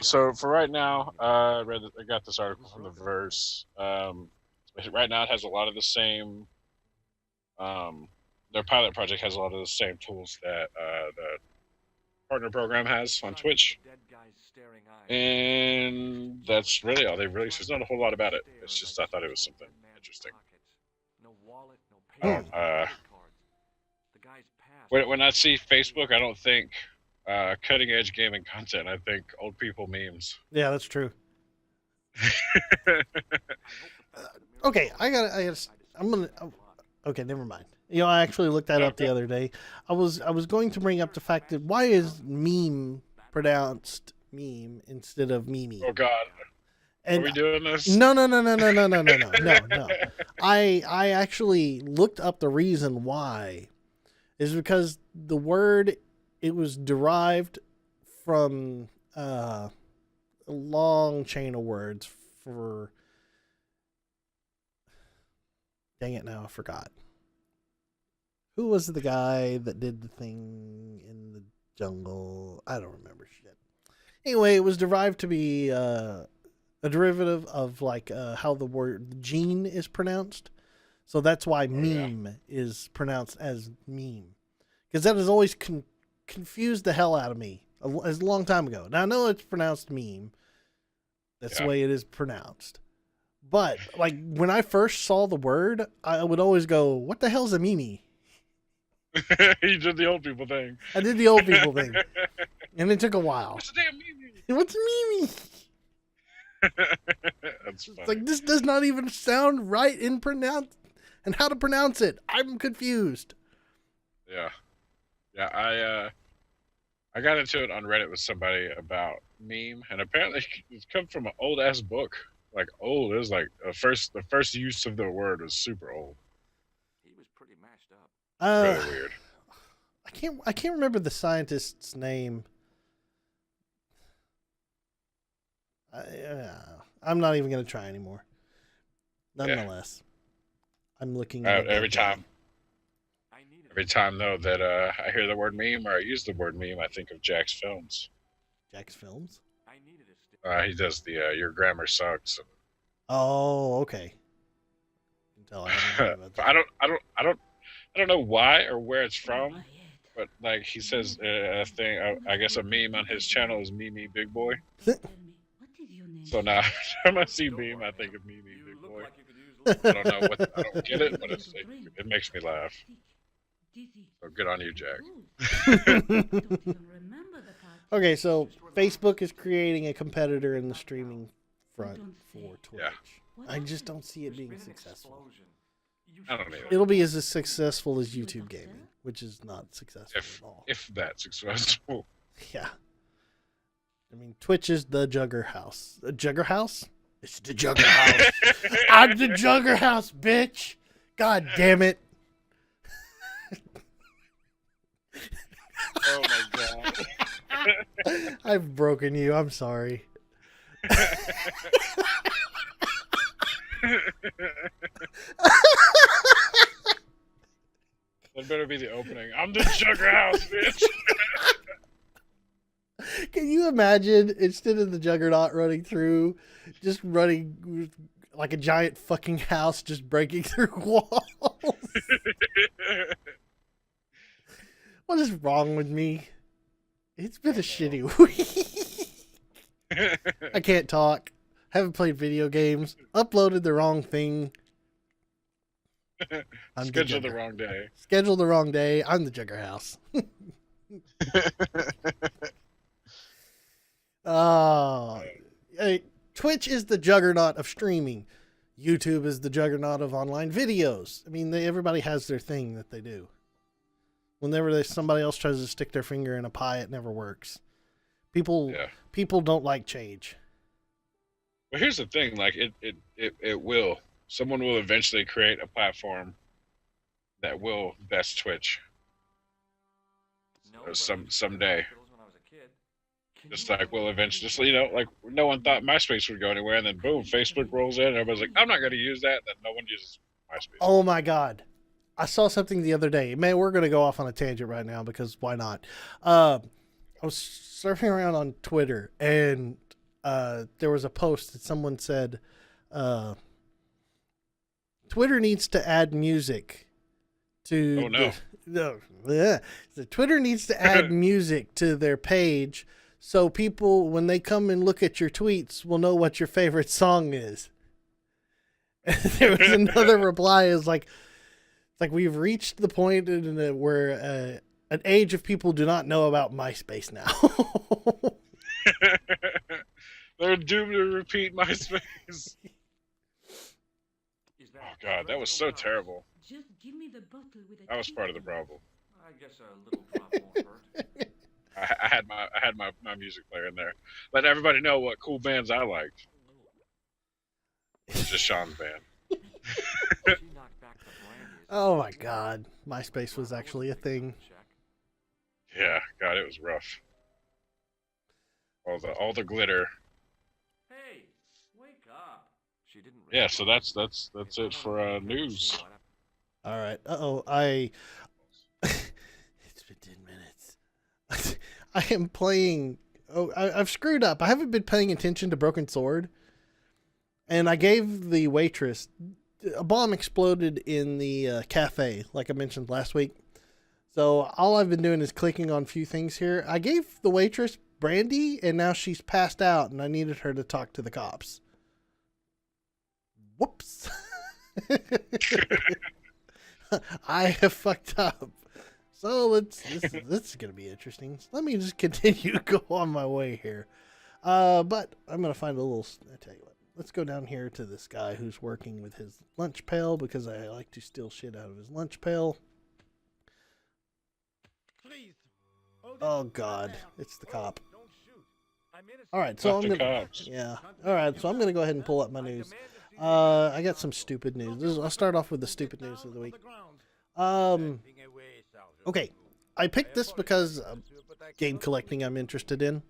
So for right now, I got this article from the Verse. Right now, it has a lot of the same. Their pilot project has a lot of the same tools that partner program has on Twitch. And that's really all they've released. There's not a whole lot about it. It's just I thought it was something interesting. I don't, when I see Facebook, I don't think cutting edge gaming content. I think old people memes. Yeah, that's true. Okay, okay, never mind. You know, I actually looked that up the other day. I was going to bring up the fact that why is meme pronounced meme instead of mimi? Oh God. And are we doing this? No. I actually looked up the reason why. Is because the word, it was derived from a long chain of words for. Dang it! Now I forgot. Who was the guy that did the thing in the jungle? I don't remember shit. Anyway, it was derived to be a derivative of like how the word gene is pronounced. So that's why meme is pronounced as meme. Because that has always confused the hell out of me a long time ago. Now I know it's pronounced meme. That's the way it is pronounced. But like when I first saw the word, I would always go, "What the hell's a meme?" You did the old people thing. I did the old people thing, and it took a while. What's a damn meme? What's a meme? That's funny. It's like this does not even sound right in pronounce and how to pronounce it. I'm confused. Yeah. I got into it on Reddit with somebody about meme, and apparently it's come from an old ass book. Like old, it was like the first use of the word was super old. He was pretty mashed up. Really weird. I can't remember the scientist's name. I'm not even gonna try anymore. Nonetheless, I'm looking at every time though that I hear the word meme or I use the word meme, I think of Jack's Films. Jack's Films? He does the your grammar sucks. Oh, okay. I don't know why or where it's from, but like he says a thing. I guess a meme on his channel is Mimi Big Boy. So now every time I see meme, I think of Mimi Big Boy. I don't know what I don't get it, but it makes me laugh. So good on you, Jack. Okay, so Facebook is creating a competitor in the streaming front for Twitch. Yeah. I just don't see it being successful. I don't either. It'll be as successful as YouTube gaming, which is not successful at all. If that's successful. Yeah. I mean, Twitch is the Juggerhouse. The Juggerhouse? It's the Juggerhouse. I'm the Juggerhouse, bitch. God damn it. Oh my god. I've broken you. I'm sorry. That better be the opening. I'm the Juggerhouse, bitch. Can you imagine instead of the Juggernaut running through, just running like a giant fucking house, just breaking through walls? What is wrong with me? It's been a shitty week. I can't talk. Haven't played video games. Uploaded the wrong thing. Scheduled the wrong day. Scheduled the wrong day. I'm the Juggerhouse. Twitch is the juggernaut of streaming. YouTube is the juggernaut of online videos. I mean, everybody has their thing that they do. Whenever somebody else tries to stick their finger in a pie, it never works. People don't like change. Well, here's the thing: like it will. Someone will eventually create a platform that will best Twitch. Someday. Just like we'll eventually, just, you know, like no one thought MySpace would go anywhere, and then boom, Facebook rolls in, and everybody's like, I'm not going to use that. Then no one uses MySpace. Oh my God. I saw something the other day. Man, we're going to go off on a tangent right now because why not? I was surfing around on Twitter, and there was a post that someone said, Twitter needs to add music to No, yeah. The Twitter needs to add music to their page so people, when they come and look at your tweets, will know what your favorite song is. And there was another reply is like we've reached the point where an age of people do not know about MySpace now. They're doomed to repeat MySpace. Oh god, that was so terrible. Just give me the bottle with That was part of the problem. I guess a little drop won't hurt. I had my music player in there, letting everybody know what cool bands I liked. It was just Sean's band. She knocked back the brandy. Oh my god, MySpace was actually a thing. Yeah, god, it was rough. All the glitter. Hey, wake up. She didn't. Yeah, so that's it for news. All right. It's been 10 minutes. I am playing. Oh, I've screwed up. I haven't been paying attention to Broken Sword. And I gave the waitress. A bomb exploded in the cafe, like I mentioned last week. So all I've been doing is clicking on a few things here. I gave the waitress brandy, and now she's passed out, and I needed her to talk to the cops. Whoops. I have fucked up. So this is going to be interesting. Let me just continue to go on my way here. But I'm going to find a little, I tell you what, let's go down here to this guy who's working with his lunch pail because I like to steal shit out of his lunch pail. Oh God, it's the cop. All right, so I'm going to, all right, so I'm going to go ahead and pull up my news. I got some stupid news. I'll start off with the stupid news of the week. Okay, I picked this because game collecting I'm interested in.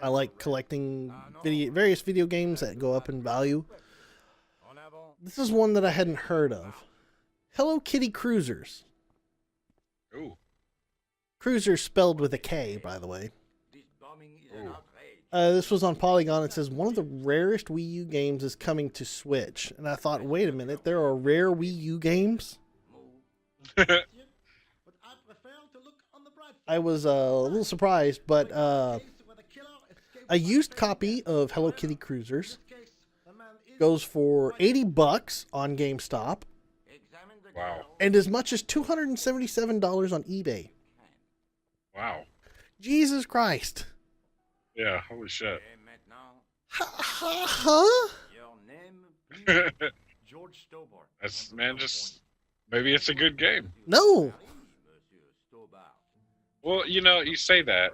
I like collecting various video games that go up in value. This is one that I hadn't heard of. Hello Kitty Cruisers. Ooh. Cruisers spelled with a K, by the way. Ooh. This was on Polygon. It says one of the rarest Wii U games is coming to Switch. And I thought, wait a minute, there are rare Wii U games? I was a little surprised, but a used copy of Hello Kitty Cruisers goes for $80 on GameStop. Wow. And as much as $277 on eBay. Wow. Jesus Christ. Yeah, holy shit. Huh? That's, man, just maybe it's a good game. No. Well, you know, you say that,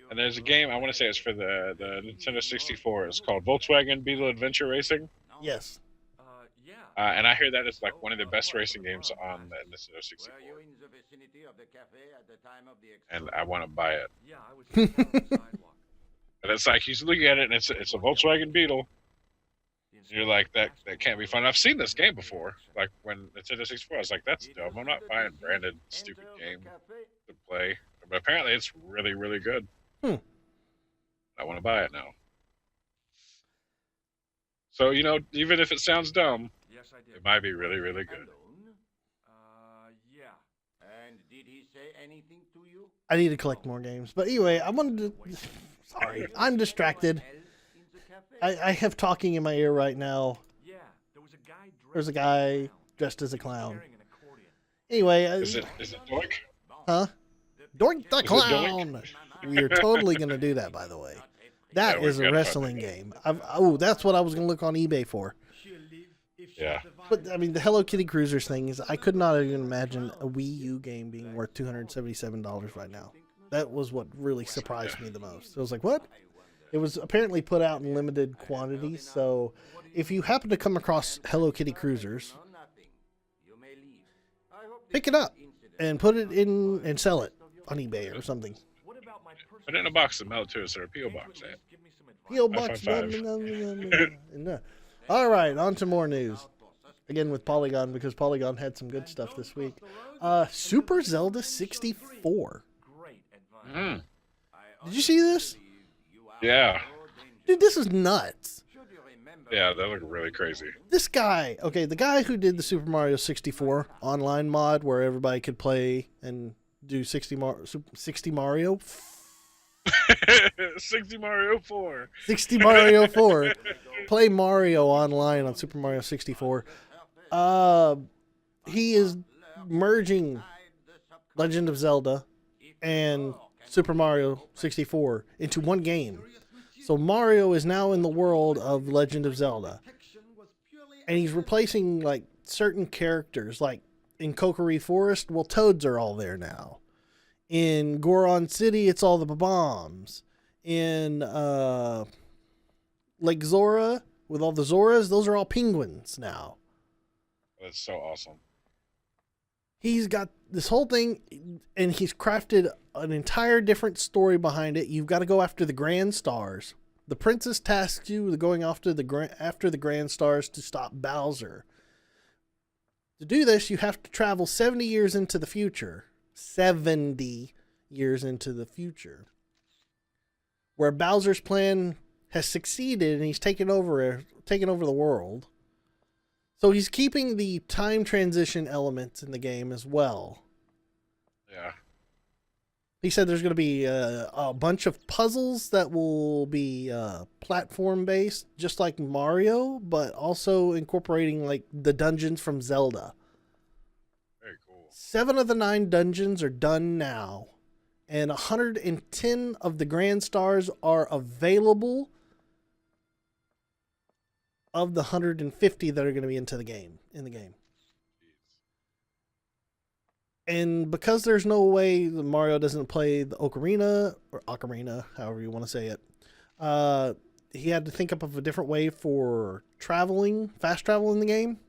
and there's a game, I want to say it's for the Nintendo 64. It's called Volkswagen Beetle Adventure Racing. Yes. And I hear that it's like one of the best racing games on the Nintendo 64. And I want to buy it. And it's like, he's looking at it, and it's a Volkswagen Beetle. And you're like, that can't be fun. I've seen this game before. Like, when Nintendo 64, I was like, that's dumb. I'm not buying branded, stupid game to play. But apparently it's really, really good. I want to buy it now. So, you know, even if it sounds dumb, it might be really, really good. And did he say anything to you? I need to collect more games. But anyway, I wanted to... Sorry, I'm distracted. I have talking in my ear right now. There's a guy dressed as a clown. Anyway... Is it Doink? Huh? Doink the Is it Clown! We are totally going to do that, by the way. That Yeah, is a wrestling game. That's what I was going to look on eBay for. Yeah. But, I mean, the Hello Kitty Cruisers thing is, I could not even imagine a Wii U game being worth $277 right now. That was what really surprised me the most. I was like, what? It was apparently put out in limited quantities, so if you happen to come across Hello Kitty Cruisers, pick it up and put it in and sell it on eBay or something. Put it in a box and mail it to us or a P.O. box. P.O. Box. 555. All right, on to more news. Again with Polygon, because Polygon had some good stuff this week. Super Zelda 64. Did you see this? Yeah. Dude, this is nuts. Yeah, they look really crazy. This guy, okay, the guy who did the Super Mario 64 online mod where everybody could play and do 60 Mario, 60 Mario 4. 60 Mario 4, play Mario online on Super Mario 64. He is merging Legend of Zelda and Super Mario 64 into one game. So Mario is now in the world of Legend of Zelda. And he's replacing like certain characters, like in Kokiri Forest, well, Toads are all there now. In Goron City, it's all the bombs. In Lake Zora, with all the Zoras, those are all penguins now. That's so awesome. He's got this whole thing, and he's crafted an entire different story behind it. You've got to go after the Grand Stars. The princess tasks you with going after the Grand Stars to stop Bowser. To do this, you have to travel 70 years into the future. 70 years into the future. Where Bowser's plan has succeeded and he's taken over the world. So he's keeping the time transition elements in the game as well. Yeah. He said there's going to be a bunch of puzzles that will be platform based, just like Mario, but also incorporating like the dungeons from Zelda. Very cool. 7 of the 9 dungeons are done now, and 110 of the Grand Stars are available of the 150 that are going to be in the game. And because there's no way that Mario doesn't play the Ocarina, or Ocarina, however you want to say it, he had to think up of a different way for fast travel in the game.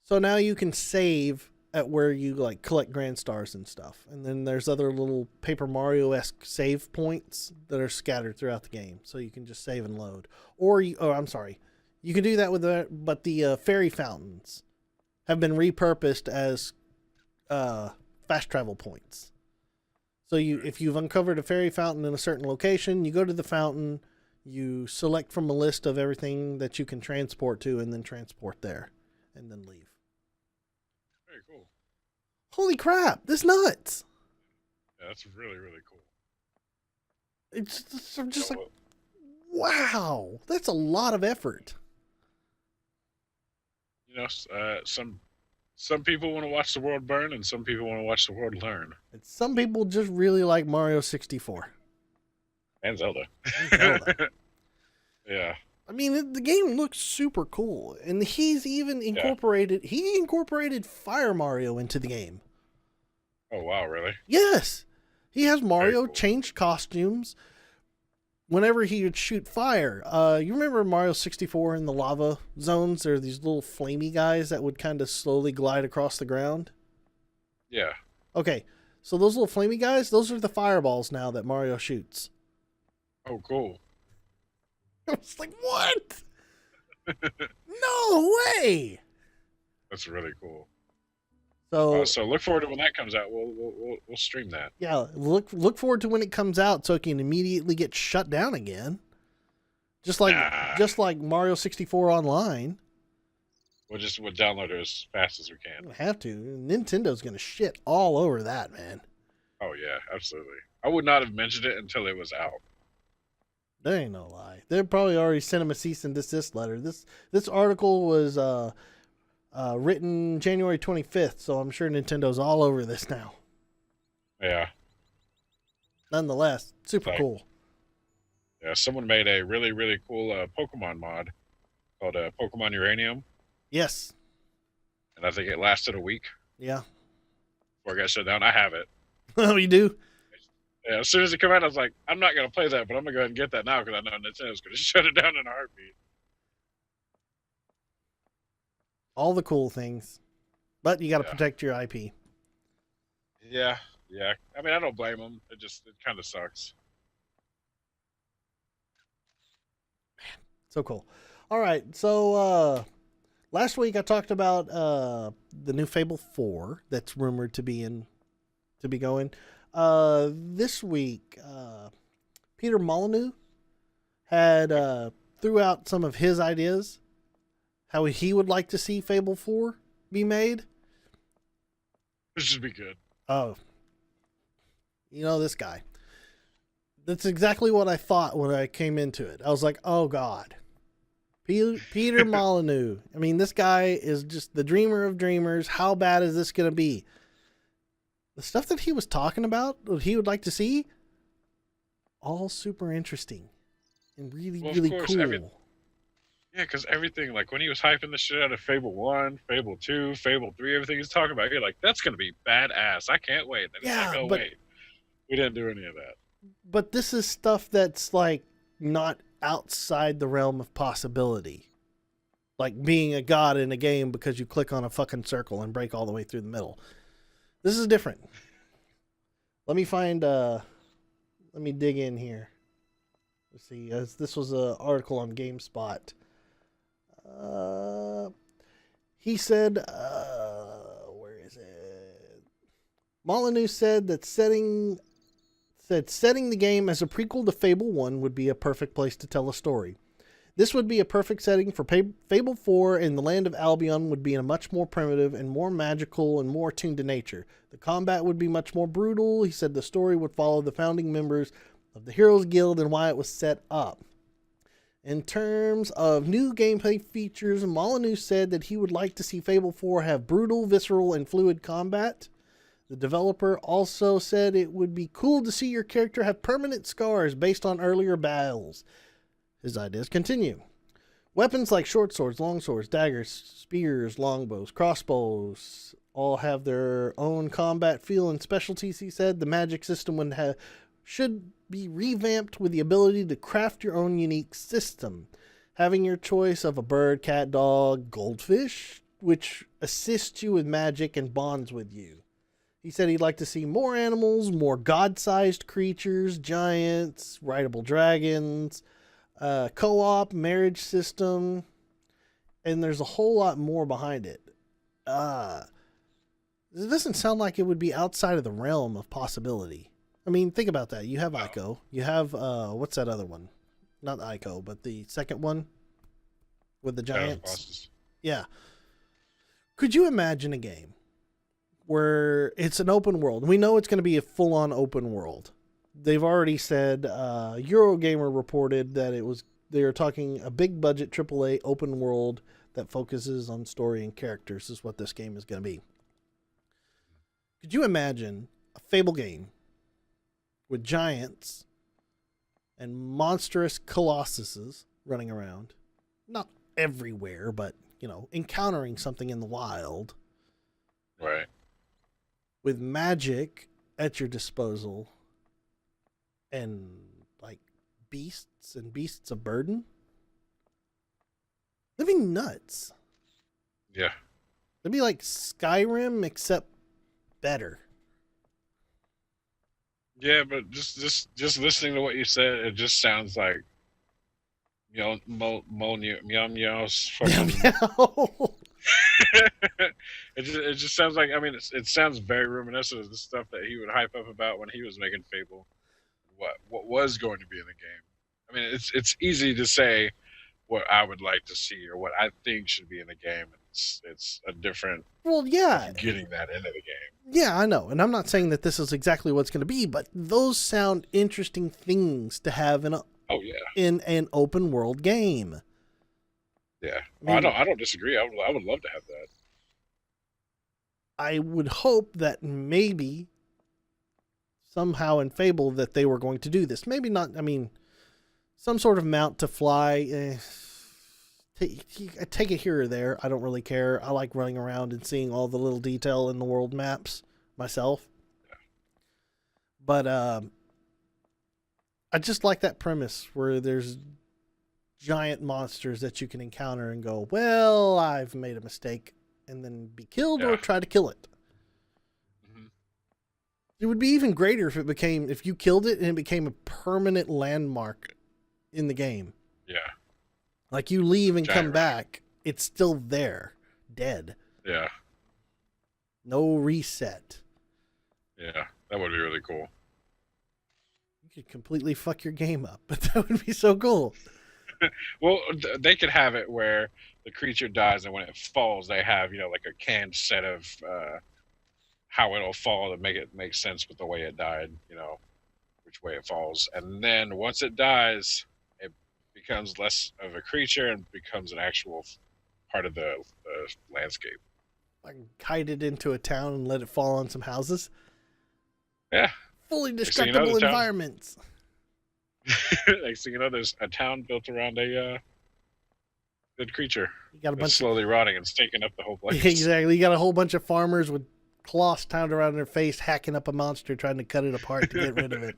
So now you can save at where you like collect Grand Stars and stuff. And then there's other little Paper Mario-esque save points that are scattered throughout the game. So you can just save and load. You can do that with but the fairy fountains have been repurposed as fast travel points. So if you've uncovered a fairy fountain in a certain location, you go to the fountain, you select from a list of everything that you can transport to, and then transport there, and then leave. Very cool. Holy crap, this is nuts. Yeah, that's really, really cool. I'm just like, wow, that's a lot of effort. You know, some people want to watch the world burn, and some people want to watch the world learn. And some people just really like Mario 64. And Zelda. Yeah. I mean, the game looks super cool, and he's even incorporated. Yeah. He incorporated Fire Mario into the game. Oh wow, really? Yes, he has Mario change costumes whenever he would shoot fire. You remember Mario 64 in the lava zones? There are these little flamey guys that would kind of slowly glide across the ground. Yeah. Okay, so those little flamey guys, those are the fireballs now that Mario shoots. Oh, cool. I was like, what? No way! That's really cool. So look forward to when that comes out. We'll stream that. Yeah, look forward to when it comes out so it can immediately get shut down again. Just like Mario 64 Online. We'll download it as fast as we can. We'll have to. Nintendo's gonna shit all over that, man. Oh yeah, absolutely. I would not have mentioned it until it was out. There ain't no lie. They probably already sent him a cease and desist letter. This article was written January 25th, so I'm sure Nintendo's all over this now. Yeah. Nonetheless, super cool. Yeah, someone made a really, really cool Pokemon mod called Pokemon Uranium. Yes. And I think it lasted a week. Yeah. Before it got shut down. I have it. Oh, you do? Yeah, as soon as it came out, I was like, I'm not going to play that, but I'm going to go ahead and get that now because I know Nintendo's going to shut it down in a heartbeat. All the cool things. But you got to protect your IP. Yeah. I mean, I don't blame them. It kind of sucks. Man, so cool. All right, so last week I talked about the new Fable 4 that's rumored to be going. This week, Peter Molyneux had threw out some of his ideas, how he would like to see Fable 4 be made. This should be good. Oh, this guy. That's exactly what I thought when I came into it. I was like, oh, God. Peter Molyneux. I mean, this guy is just the dreamer of dreamers. How bad is this going to be? The stuff that he was talking about, what he would like to see, all super interesting and really, really cool. Yeah, because everything, like when he was hyping the shit out of Fable 1, Fable 2, Fable 3, everything he's talking about, you're like, that's going to be badass. I can't wait. Then Yeah, like, oh, but, wait. We didn't do any of that. But this is stuff that's like not outside the realm of possibility. Like being a god in a game because you click on a fucking circle and break all the way through the middle. This is different. Let me dig in here. Let's see. This was an article on GameSpot. He said, where is it? Molyneux said that setting the game as a prequel to Fable 1 would be a perfect place to tell a story. This would be a perfect setting for Fable 4, and the land of Albion would be a much more primitive and more magical and more attuned to nature. The combat would be much more brutal. He said the story would follow the founding members of the Heroes Guild and why it was set up. In terms of new gameplay features, Molyneux said that he would like to see Fable 4 have brutal, visceral, and fluid combat. The developer also said it would be cool to see your character have permanent scars based on earlier battles. His ideas continue. Weapons like short swords, long swords, daggers, spears, longbows, crossbows all have their own combat feel and specialties, he said. The magic system should be revamped with the ability to craft your own unique system. Having your choice of a bird, cat, dog, goldfish, which assists you with magic and bonds with you. He said he'd like to see more animals, more god-sized creatures, giants, rideable dragons, co-op, marriage system, and there's a whole lot more behind it. It doesn't sound like it would be outside of the realm of possibility. I mean, think about that. You have Ico. You have, what's that other one? Not Ico, but the second one with the giants. Yeah. Could you imagine a game where it's an open world? We know it's going to be a full-on open world. They've already said, Eurogamer reported that they are talking a big budget AAA open world that focuses on story and characters is what this game is going to be. Could you imagine a Fable game with giants and monstrous colossuses running around? Not everywhere, but, encountering something in the wild. Right. With magic at your disposal and, like, beasts and beasts of burden. That'd be nuts. Yeah. It'd be like Skyrim, except better. Yeah, but just listening to what you said, it just sounds like meow meows. It just sounds like, it sounds very reminiscent of the stuff that he would hype up about when he was making Fable. What was going to be in the game. I mean, it's easy to say what I would like to see or what I think should be in the game. It's a different. Well, yeah, getting that into the game. Yeah, I know, and I'm not saying that this is exactly what's going to be, but those sound interesting things to have in an open world game. Yeah, I don't disagree. I would love to have that. I would hope that maybe somehow in Fable that they were going to do this. Maybe not. Some sort of mount to fly. Take it here or there. I don't really care. I like running around and seeing all the little detail in the world maps myself. Yeah. But I just like that premise where there's giant monsters that you can encounter and go, well, I've made a mistake, and then be killed or try to kill it. Mm-hmm. It would be even greater if you killed it and it became a permanent landmark in the game. Yeah. Like you leave and come back, it's still there, dead. Yeah. No reset. Yeah, that would be really cool. You could completely fuck your game up, but that would be so cool. Well, they could have it where the creature dies, and when it falls, they have like a canned set of how it'll fall to make it make sense with the way it died. Which way it falls, and then once it dies, it becomes less of a creature and becomes an actual part of the landscape. Like hide it into a town and let it fall on some houses. Yeah. Fully Next thing you destructible know, the town- environments. Next thing you know, there's a town built around a good creature You got a that's bunch slowly rotting and stinking up the whole of place. exactly. You got a whole bunch of farmers with cloths tied around their face, hacking up a monster, trying to cut it apart to get rid of it.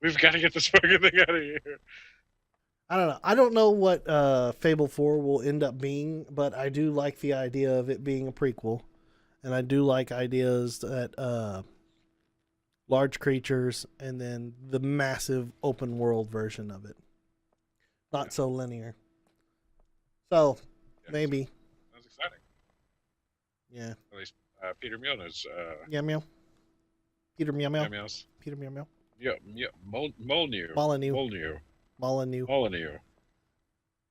We've got to get this fucking thing out of here. I don't know. I don't know what Fable 4 will end up being, but I do like the idea of it being a prequel, and I do like ideas that large creatures and then the massive open world version of it, not so linear. So Yes. maybe, That's exciting. yeah. At least Peter Milner's Yeah, meow. Peter meow meow. meows. Peter meow meow. Molyneux. Molyneux. Molyneux. Molyneux. Molyneux.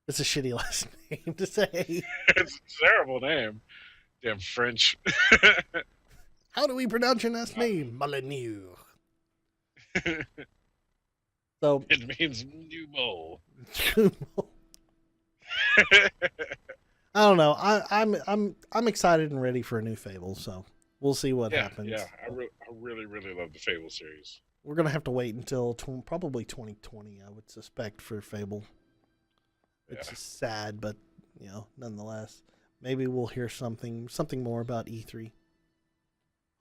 It's a shitty last name to say. It's a terrible name. Damn French. How do we pronounce your last name? Molyneux. So It means new mole. I don't know. I'm excited and ready for a new Fable. So we'll see what happens. Yeah, I really, really love the Fable series. We're gonna have to wait until probably 2020, I would suspect, for Fable. It's Yeah. sad, but nonetheless, maybe we'll hear something more about E3.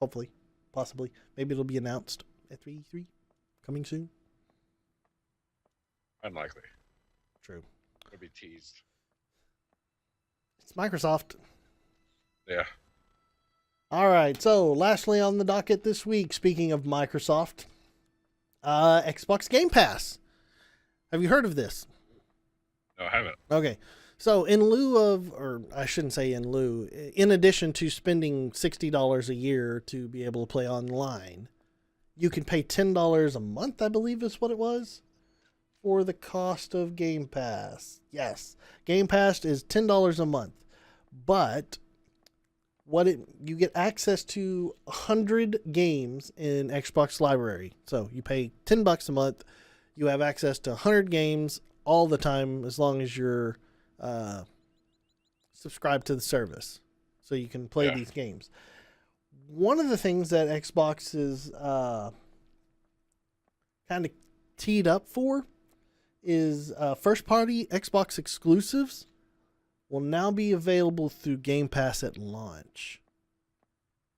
Hopefully, possibly, maybe it'll be announced at E3 coming soon. Unlikely. True. It'll be teased. It's Microsoft. Yeah. All right. So, lastly on the docket this week, speaking of Microsoft, Xbox Game Pass. Have you heard of this? No, I haven't. Okay. So in lieu of, or I shouldn't say in lieu, in addition to spending $60 a year to be able to play online, you can pay $10 a month, I believe is what it was, for the cost of Game Pass. Yes. Game Pass is $10 a month. But you get access to 100 games in Xbox library. So you pay $10 a month. You have access to 100 games all the time as long as you're subscribed to the service. So you can play these games. One of the things that Xbox is kind of teed up for is first-party Xbox exclusives will now be available through Game Pass at launch.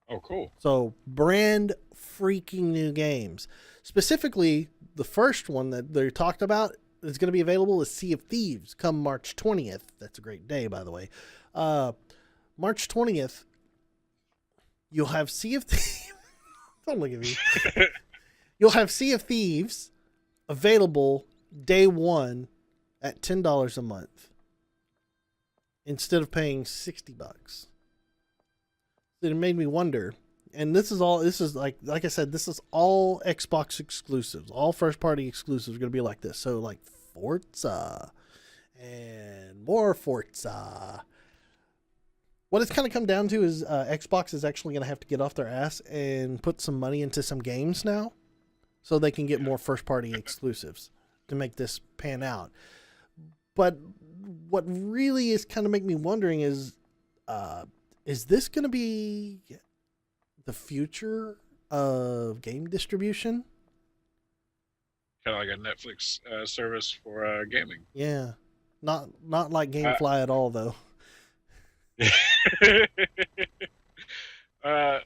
Oh, cool. So brand freaking new games. Specifically, the first one that they talked about is going to be available is Sea of Thieves come March 20th. That's a great day, by the way. March 20th, you'll have Sea of Thieves. Don't look at me. You'll have Sea of Thieves available day one at $10 a month instead of paying $60. It made me wonder, and this is like I said, this is all Xbox exclusives. All first party exclusives are going to be like this. So like Forza and more Forza. What it's kind of come down to is Xbox is actually going to have to get off their ass and put some money into some games now so they can get more first party exclusives to make this pan out. But what really is kind of making me wondering is this going to be the future of game distribution? Kind of like a Netflix service for gaming. Yeah. Not like GameFly at all, though.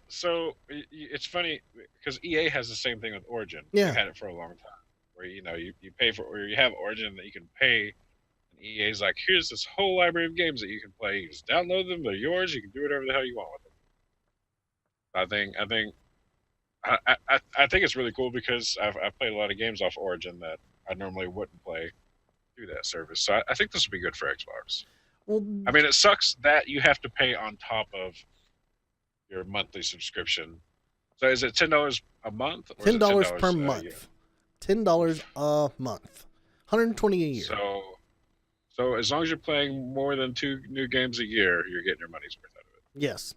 So it's funny because EA has the same thing with Origin. Yeah. They've had it for a long time where you pay for, or you have Origin that you can pay. EA's like, here's this whole library of games that you can play. You just download them; they're yours. You can do whatever the hell you want with them. I think it's really cool because I've played a lot of games off Origin that I normally wouldn't play through that service. So I think this would be good for Xbox. Well, I mean, it sucks that you have to pay on top of your monthly subscription. So is it $10 a month? Or $10 per a month. year? $10 a month. 120 a year. So as long as you're playing more than 2 new games a year, you're getting your money's worth out of Yes.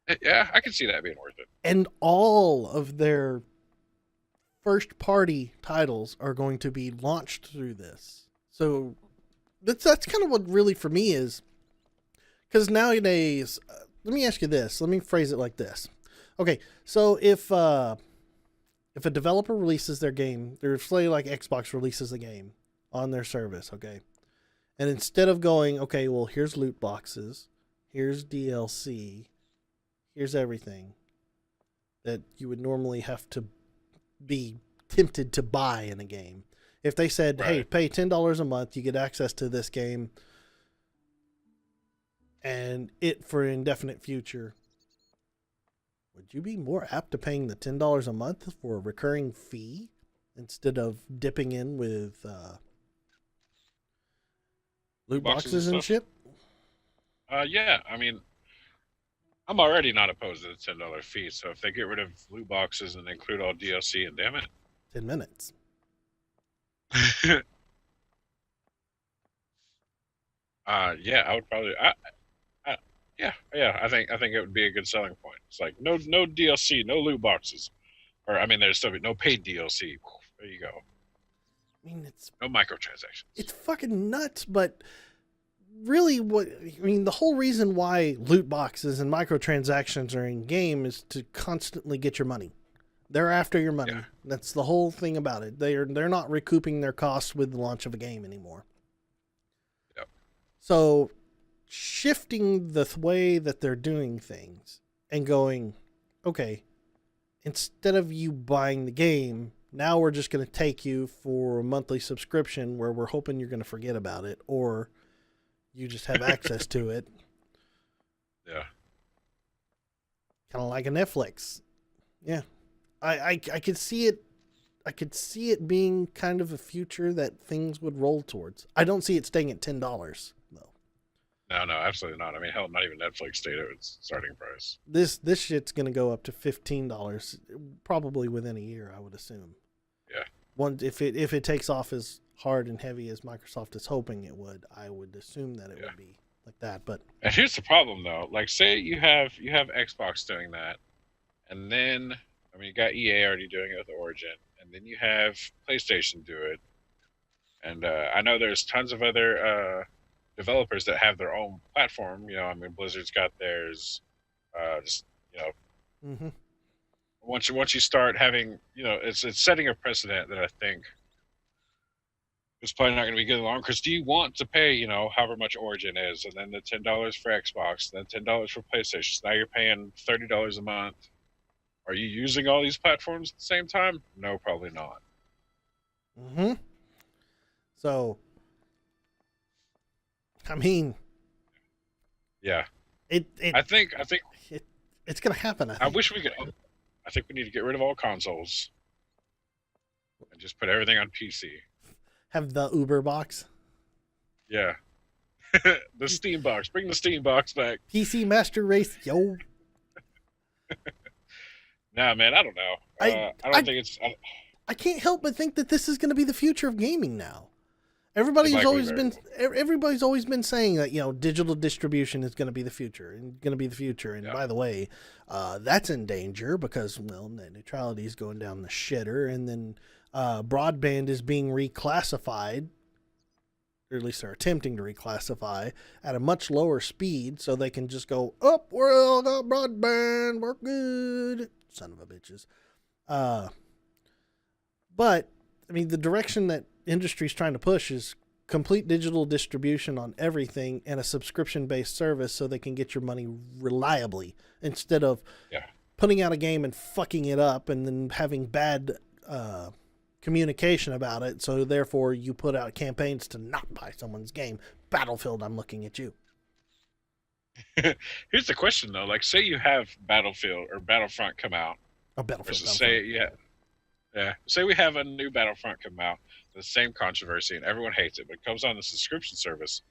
it. Yeah, I can see that being worth it. And all of their first party titles are going to be launched through this. So that's kind of what really for me is, because nowadays, let me ask you this. Let me phrase it like this. Okay, so if a developer releases their game, say like Xbox releases a game on their service, okay, and instead of going, okay, well, here's loot boxes, here's DLC, here's everything that you would normally have to be tempted to buy in a game. If they said, Right. hey, pay $10 a month, you get access to this game and it for an indefinite future, would you be more apt to paying the $10 a month for a recurring fee instead of dipping in with loot boxes and shit? Yeah, I mean, I'm already not opposed to the $10 fee. So if they get rid of loot boxes and include all DLC, and damn it, 10 minutes. yeah, I would probably. Yeah. I think it would be a good selling point. It's like no DLC, no loot boxes, or I mean, there's still no paid DLC. There you go. I mean, No microtransactions. it's fucking nuts, but really the whole reason why loot boxes and microtransactions are in game is to constantly get your money. They're after your money. Yeah. That's the whole thing about it. They're not recouping their costs with the launch of a game anymore. Yep. So shifting the way that they're doing things and going, okay, instead of you buying the game, now we're just going to take you for a monthly subscription where we're hoping you're going to forget about it, or you just have access to it. Yeah. Kind of like a Netflix. Yeah. I could see it. I could see it being kind of a future that things would roll towards. I don't see it staying at $10 though. No, absolutely not. I mean, hell, not even Netflix stayed at its starting price. This shit's gonna go up to $15 probably within a year, I would assume. Yeah. If it takes off as hard and heavy as Microsoft is hoping it would, I would assume that it would be like that. But And here's the problem, though. Like, say you have Xbox doing that, and then I mean, you got EA already doing it with Origin, and then you have PlayStation do it, and I know there's tons of other developers that have their own platform. You know, I mean, Blizzard's got theirs. Just mm-hmm. once you start having, it's setting a precedent that I think is probably not going to be good long. Because do you want to pay, however much Origin is, and then the $10 for Xbox, then $10 for PlayStation? So now you're paying $30 a month. Are you using all these platforms at the same time? No, probably not. Mm-hmm. So, I mean, yeah. I think it's gonna happen. I wish we could. I think we need to get rid of all consoles and just put everything on PC. Have the Uber box. Yeah. The Steam box. Bring the Steam box back. PC Master Race, yo. Nah, man, I don't know. I don't think it's. I can't help but think that this is going to be the future of gaming now. Everybody's always been saying that digital distribution is going to be the future and by the way, that's in danger because net neutrality is going down the shitter, and then broadband is being reclassified, or at least they're attempting to reclassify at a much lower speed so they can just go up. We're all got broadband, we're good, son of a bitches. But I mean, the direction that industry's trying to push is complete digital distribution on everything and a subscription-based service so they can get your money reliably instead of putting out a game and fucking it up and then having bad communication about it. So therefore you put out campaigns to not buy someone's game. Battlefield, I'm looking at you. Here's the question though. Like, say you have Battlefield or Battlefront come out. Oh, Battlefield. Say we have a new Battlefront come out, the same controversy, and everyone hates it, but it comes on the subscription service.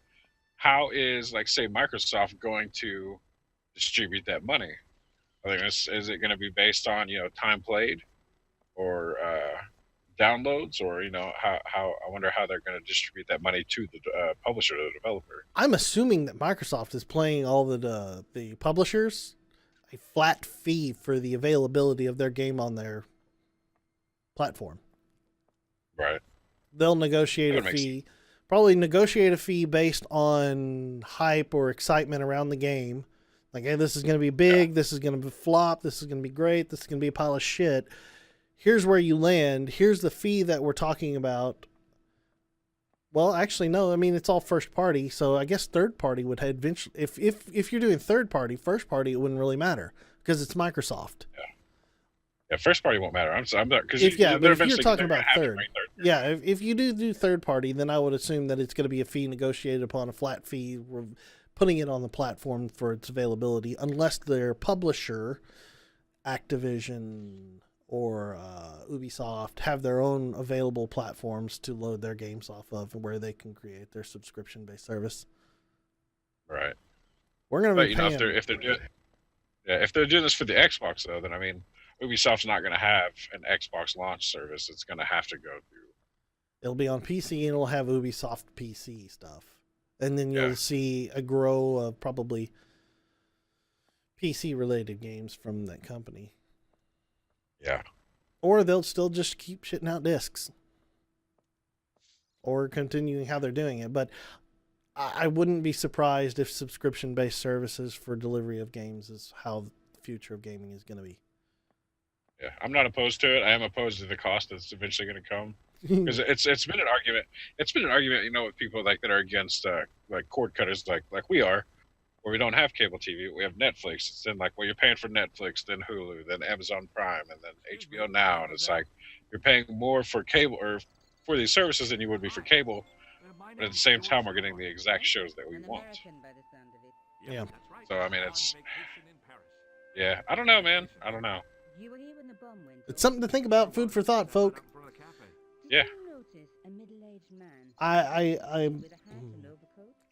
How is, like, say, Microsoft going to distribute that money? Is it going to be based on time played, or downloads, or how I wonder how they're going to distribute that money to the publisher or the developer. I'm assuming that Microsoft is paying all the publishers a flat fee for the availability of their game on their platform. Right. They'll negotiate a fee, probably negotiate a fee based on hype or excitement around the game. Like, hey, this is going to be big, this is going to flop, this is going to be great, this is going to be a pile of shit. Here's where you land. Here's the fee that we're talking about. Well, actually, no. I mean, it's all first party, so I guess third party would eventually. If you're doing third party, first party, it wouldn't really matter because it's Microsoft. Yeah, first party won't matter. I'm not because but if you're talking about if you do third party, then I would assume that it's going to be a fee negotiated upon a flat fee, putting it on the platform for its availability, unless their publisher, Activision or Ubisoft, have their own available platforms to load their games off of, where they can create their subscription-based service. Right. We're gonna be paying. If they're doing this for the Xbox though, then I mean, Ubisoft's not going to have an Xbox launch service. It's going to have to go through. It'll be on PC and it'll have Ubisoft PC stuff, and then you'll see a grow of probably PC-related games from that company. Yeah. Or they'll still just keep shitting out discs. Or continuing how they're doing it. But I wouldn't be surprised if subscription-based services for delivery of games is how the future of gaming is going to be. Yeah, I'm not opposed to it. I am opposed to the cost that's eventually going to come. Because it's been an argument. It's been an argument, with people like that are against like cord cutters like we are, where we don't have cable TV. We have Netflix. It's then like, well, you're paying for Netflix, then Hulu, then Amazon Prime, and then HBO Now, and it's like you're paying more for cable or for these services than you would be for cable. But at the same time, we're getting the exact shows that we want. Yeah. So I mean, yeah. I don't know, man. I don't know. It's something to think about. Food for thought, folk. Yeah. I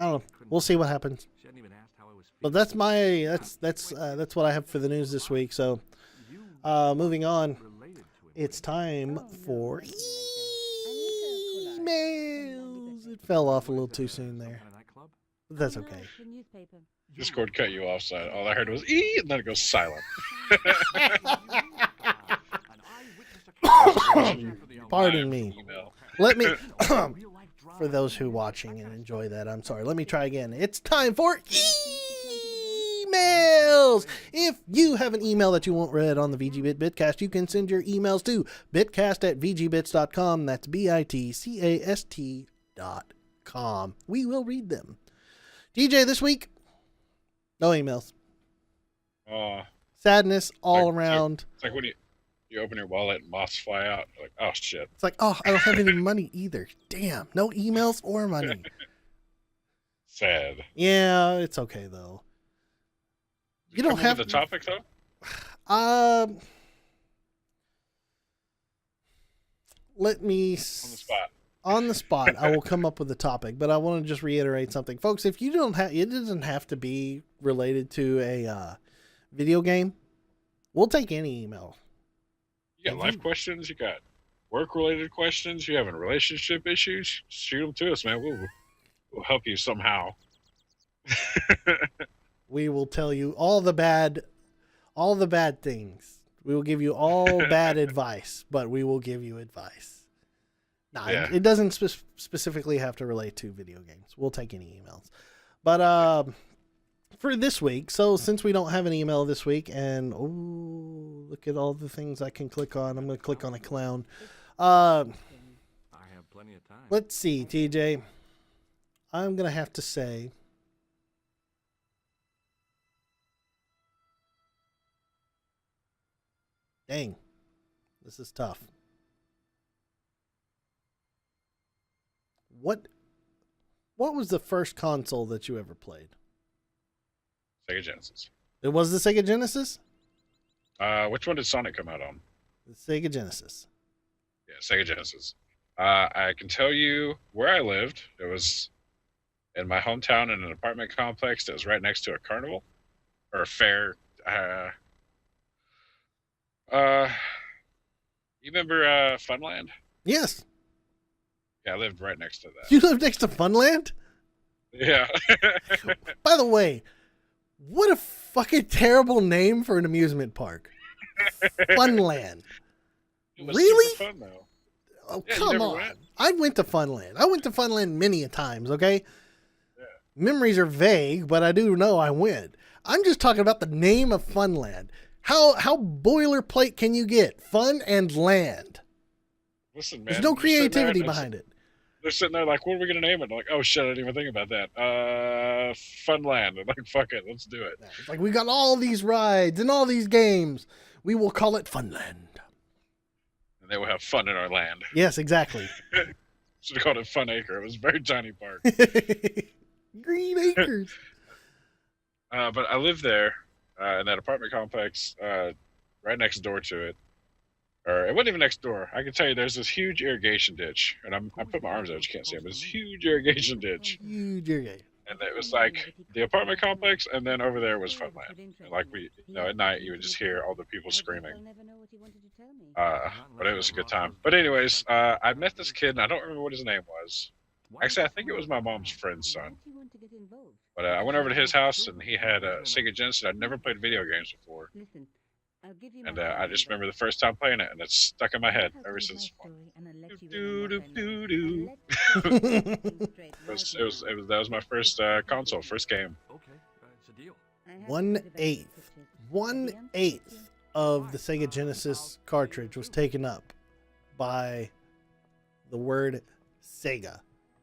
don't know. We'll see what happens. But that's what I have for the news this week. So, moving on, it's time for emails. It fell off a little too soon there. But that's okay. Discord cut you off, so all I heard was "ee," and then it goes silent. Pardon me. Let me, for those who are watching and enjoy that, I'm sorry. Let me try again. It's time for emails. If you have an email that you want read on the VGBit Bitcast, you can send your emails to bitcast@vgbits.com. That's bitcast.com. We will read them. DJ, this week, no emails. Sadness all around. It's like when you open your wallet and moths fly out. You're like, oh shit. It's like, oh, I don't have any money either. Damn, no emails or money. Sad. Yeah, it's okay though. You don't have the topic though. Let me on the spot. I will come up with a topic, but I want to just reiterate something, folks. If you don't have, it doesn't have to be related to a video game. We'll take any email. You got life questions. You got work-related questions. You having relationship issues? Shoot them to us, man. We'll help you somehow. We will tell you all the bad things. We will give you all bad advice, but we will give you advice. It doesn't specifically have to relate to video games. We'll take any emails. But for this week, so since we don't have an email this week, and look at all the things I can click on. I'm going to click on a clown. I have plenty of time. Let's see, TJ. I'm going to have to say, dang, this is tough. What was the first console that you ever played? Sega Genesis. It was the Sega Genesis? Which one did Sonic come out on? The Sega Genesis. Yeah, Sega Genesis. I can tell you where I lived. It was in my hometown in an apartment complex that was right next to a carnival or a fair. You remember Funland? Yes. Yeah, I lived right next to that. You live next to Funland? Yeah. By the way, what a fucking terrible name for an amusement park. Funland. It was Really? super fun though. Oh, Yeah, you come never on. went? I went to Funland. I went to Funland many a times, okay? Yeah. Memories are vague, but I do know I went. I'm just talking about the name of Funland. How boilerplate can you get? Fun and land. Listen, man. There's no creativity behind it. They're sitting there like, what are we gonna name it? I'm like, oh shit, I didn't even think about that. Funland. I'm like, fuck it, let's do it. It's like we got all these rides and all these games. We will call it Funland. And they will have fun in our land. Yes, exactly. Should have called it Fun Acre. It was a very tiny park. Green Acres. But I lived there in that apartment complex right next door to it. Or it wasn't even next door. I can tell you there's this huge irrigation ditch. And I put my arms out, you can't see it, but this huge irrigation ditch. Huge irrigation. And it was like the apartment complex, and then over there was Funland. And like at night, you would just hear all the people screaming. But it was a good time. But anyways, I met this kid, and I don't remember what his name was. Actually, I think it was my mom's friend's son. But I went over to his house, and he had a Sega Genesis. I'd never played video games before. And I just remember the first time playing it, and it's stuck in my head ever since. That was my first console, first game. Okay, it's a deal. 1/8 of the Sega Genesis cartridge was taken up by the word Sega.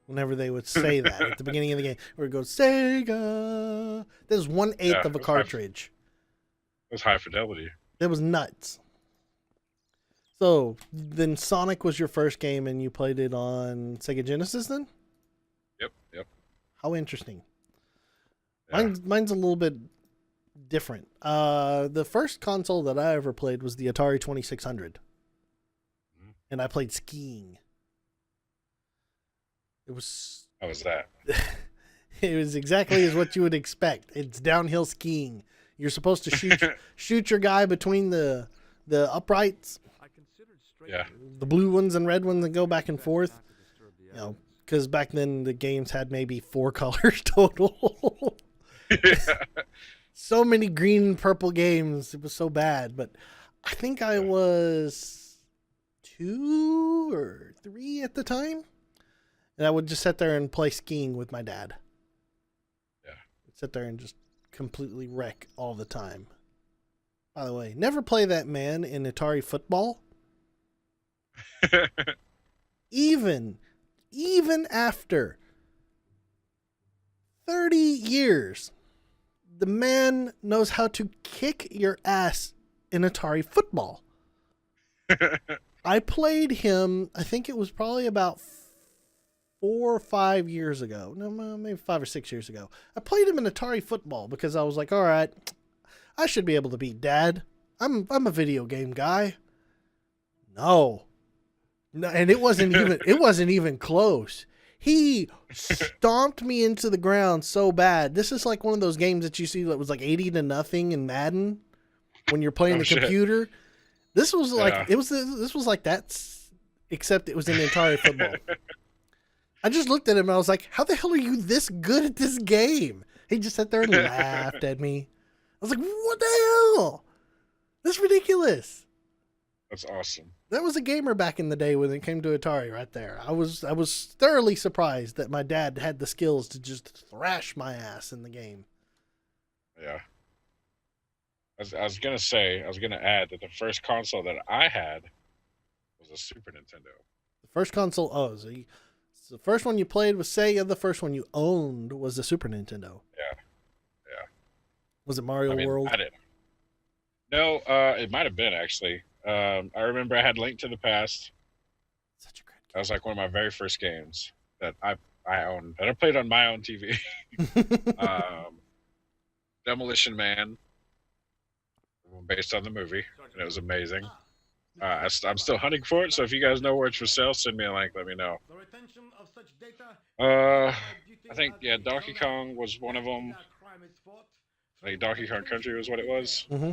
Whenever they would say that at the beginning of the game, where it goes Sega. That was 1/8 of a cartridge. It was high fidelity. That was nuts. So then Sonic was your first game and you played it on Sega Genesis then? Yep. How interesting. Yeah. Mine's a little bit different. The first console that I ever played was the Atari 2600. Mm-hmm. And I played skiing. It was... How was that? It was exactly as what you would expect. It's downhill skiing. You're supposed to shoot your guy between the uprights. Yeah. The blue ones and red ones and go back and forth. You know, because back then the games had maybe 4 colors total. So many green and purple games. It was so bad. But I think I was 2 or 3 at the time. And I would just sit there and play skiing with my dad. Yeah. I'd sit there and just completely wreck all the time. By the way, never play that man in Atari football. Even after 30 years, the man knows how to kick your ass in Atari football. I played him, I think it was probably about 4 or 5 years ago. No, maybe 5 or 6 years ago. I played him in Atari football because I was like, all right, I should be able to beat Dad. I'm a video game guy. No, and it wasn't even close. He stomped me into the ground so bad. This is like one of those games that you see that was like 80-0 in Madden when you're playing the computer. This was like this was like that, except it was in Atari football. I just looked at him and I was like, how the hell are you this good at this game? He just sat there and laughed at me. I was like, what the hell? That's ridiculous. That's awesome. That was a gamer back in the day when it came to Atari right there. I was thoroughly surprised that my dad had the skills to just thrash my ass in the game. Yeah. I was going to add that the first console that I had was a Super Nintendo. The first console, so the first one you played was Sega. The first one you owned was the Super Nintendo. Yeah. Was it Mario World? I didn't. No, it might have been actually. I remember I had Link to the Past. Such a great game. That was like one of my very first games that I owned. And I played on my own TV. Demolition Man, based on the movie, and it was amazing. I'm still hunting for it, so if you guys know where it's for sale, send me a link. Let me know. I think Donkey Kong was one of them. I think Donkey Kong Country was what it was. Mm-hmm.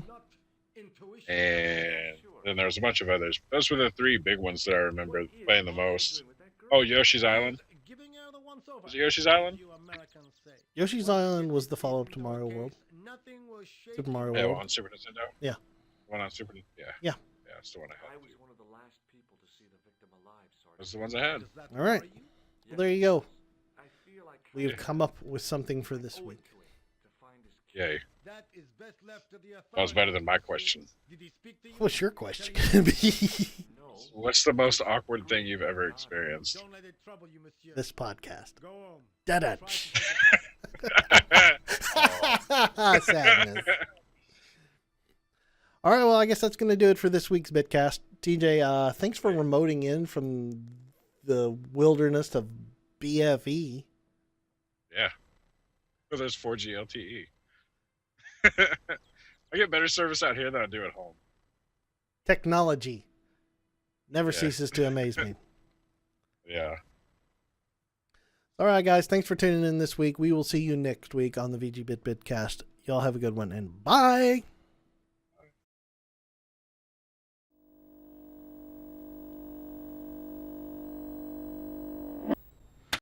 and then there was a bunch of others. Those were the three big ones that I remember playing the most. Oh, Yoshi's Island. Was it Yoshi's Island? Yoshi's Island was the follow-up to Mario World. Super Mario Yeah, World. on Super Nintendo. Yeah. One on Super. Yeah. Yeah. Yeah, that's the one I I had. was one of the last people to see the victim alive, Sergeant. Those are the ones I had. All right. Well, there you go. I feel like We've come up with something for this week. to find his Yay. That is best left to the That was better than my question. Did he speak to you? What's your question going to be? No. What's the most awkward thing you've ever experienced? Don't let it trouble you, monsieur. This podcast. Go home. Da-da. Oh. Sadness. All right, well, I guess that's going to do it for this week's Bitcast. TJ, thanks for remoting in from the wilderness of BFE. Yeah. Well, there's 4G LTE. I get better service out here than I do at home. Technology never Yeah. ceases to amaze me. Yeah. All right, guys, thanks for tuning in this week. We will see you next week on the VGBit Bitcast. Y'all have a good one, and bye.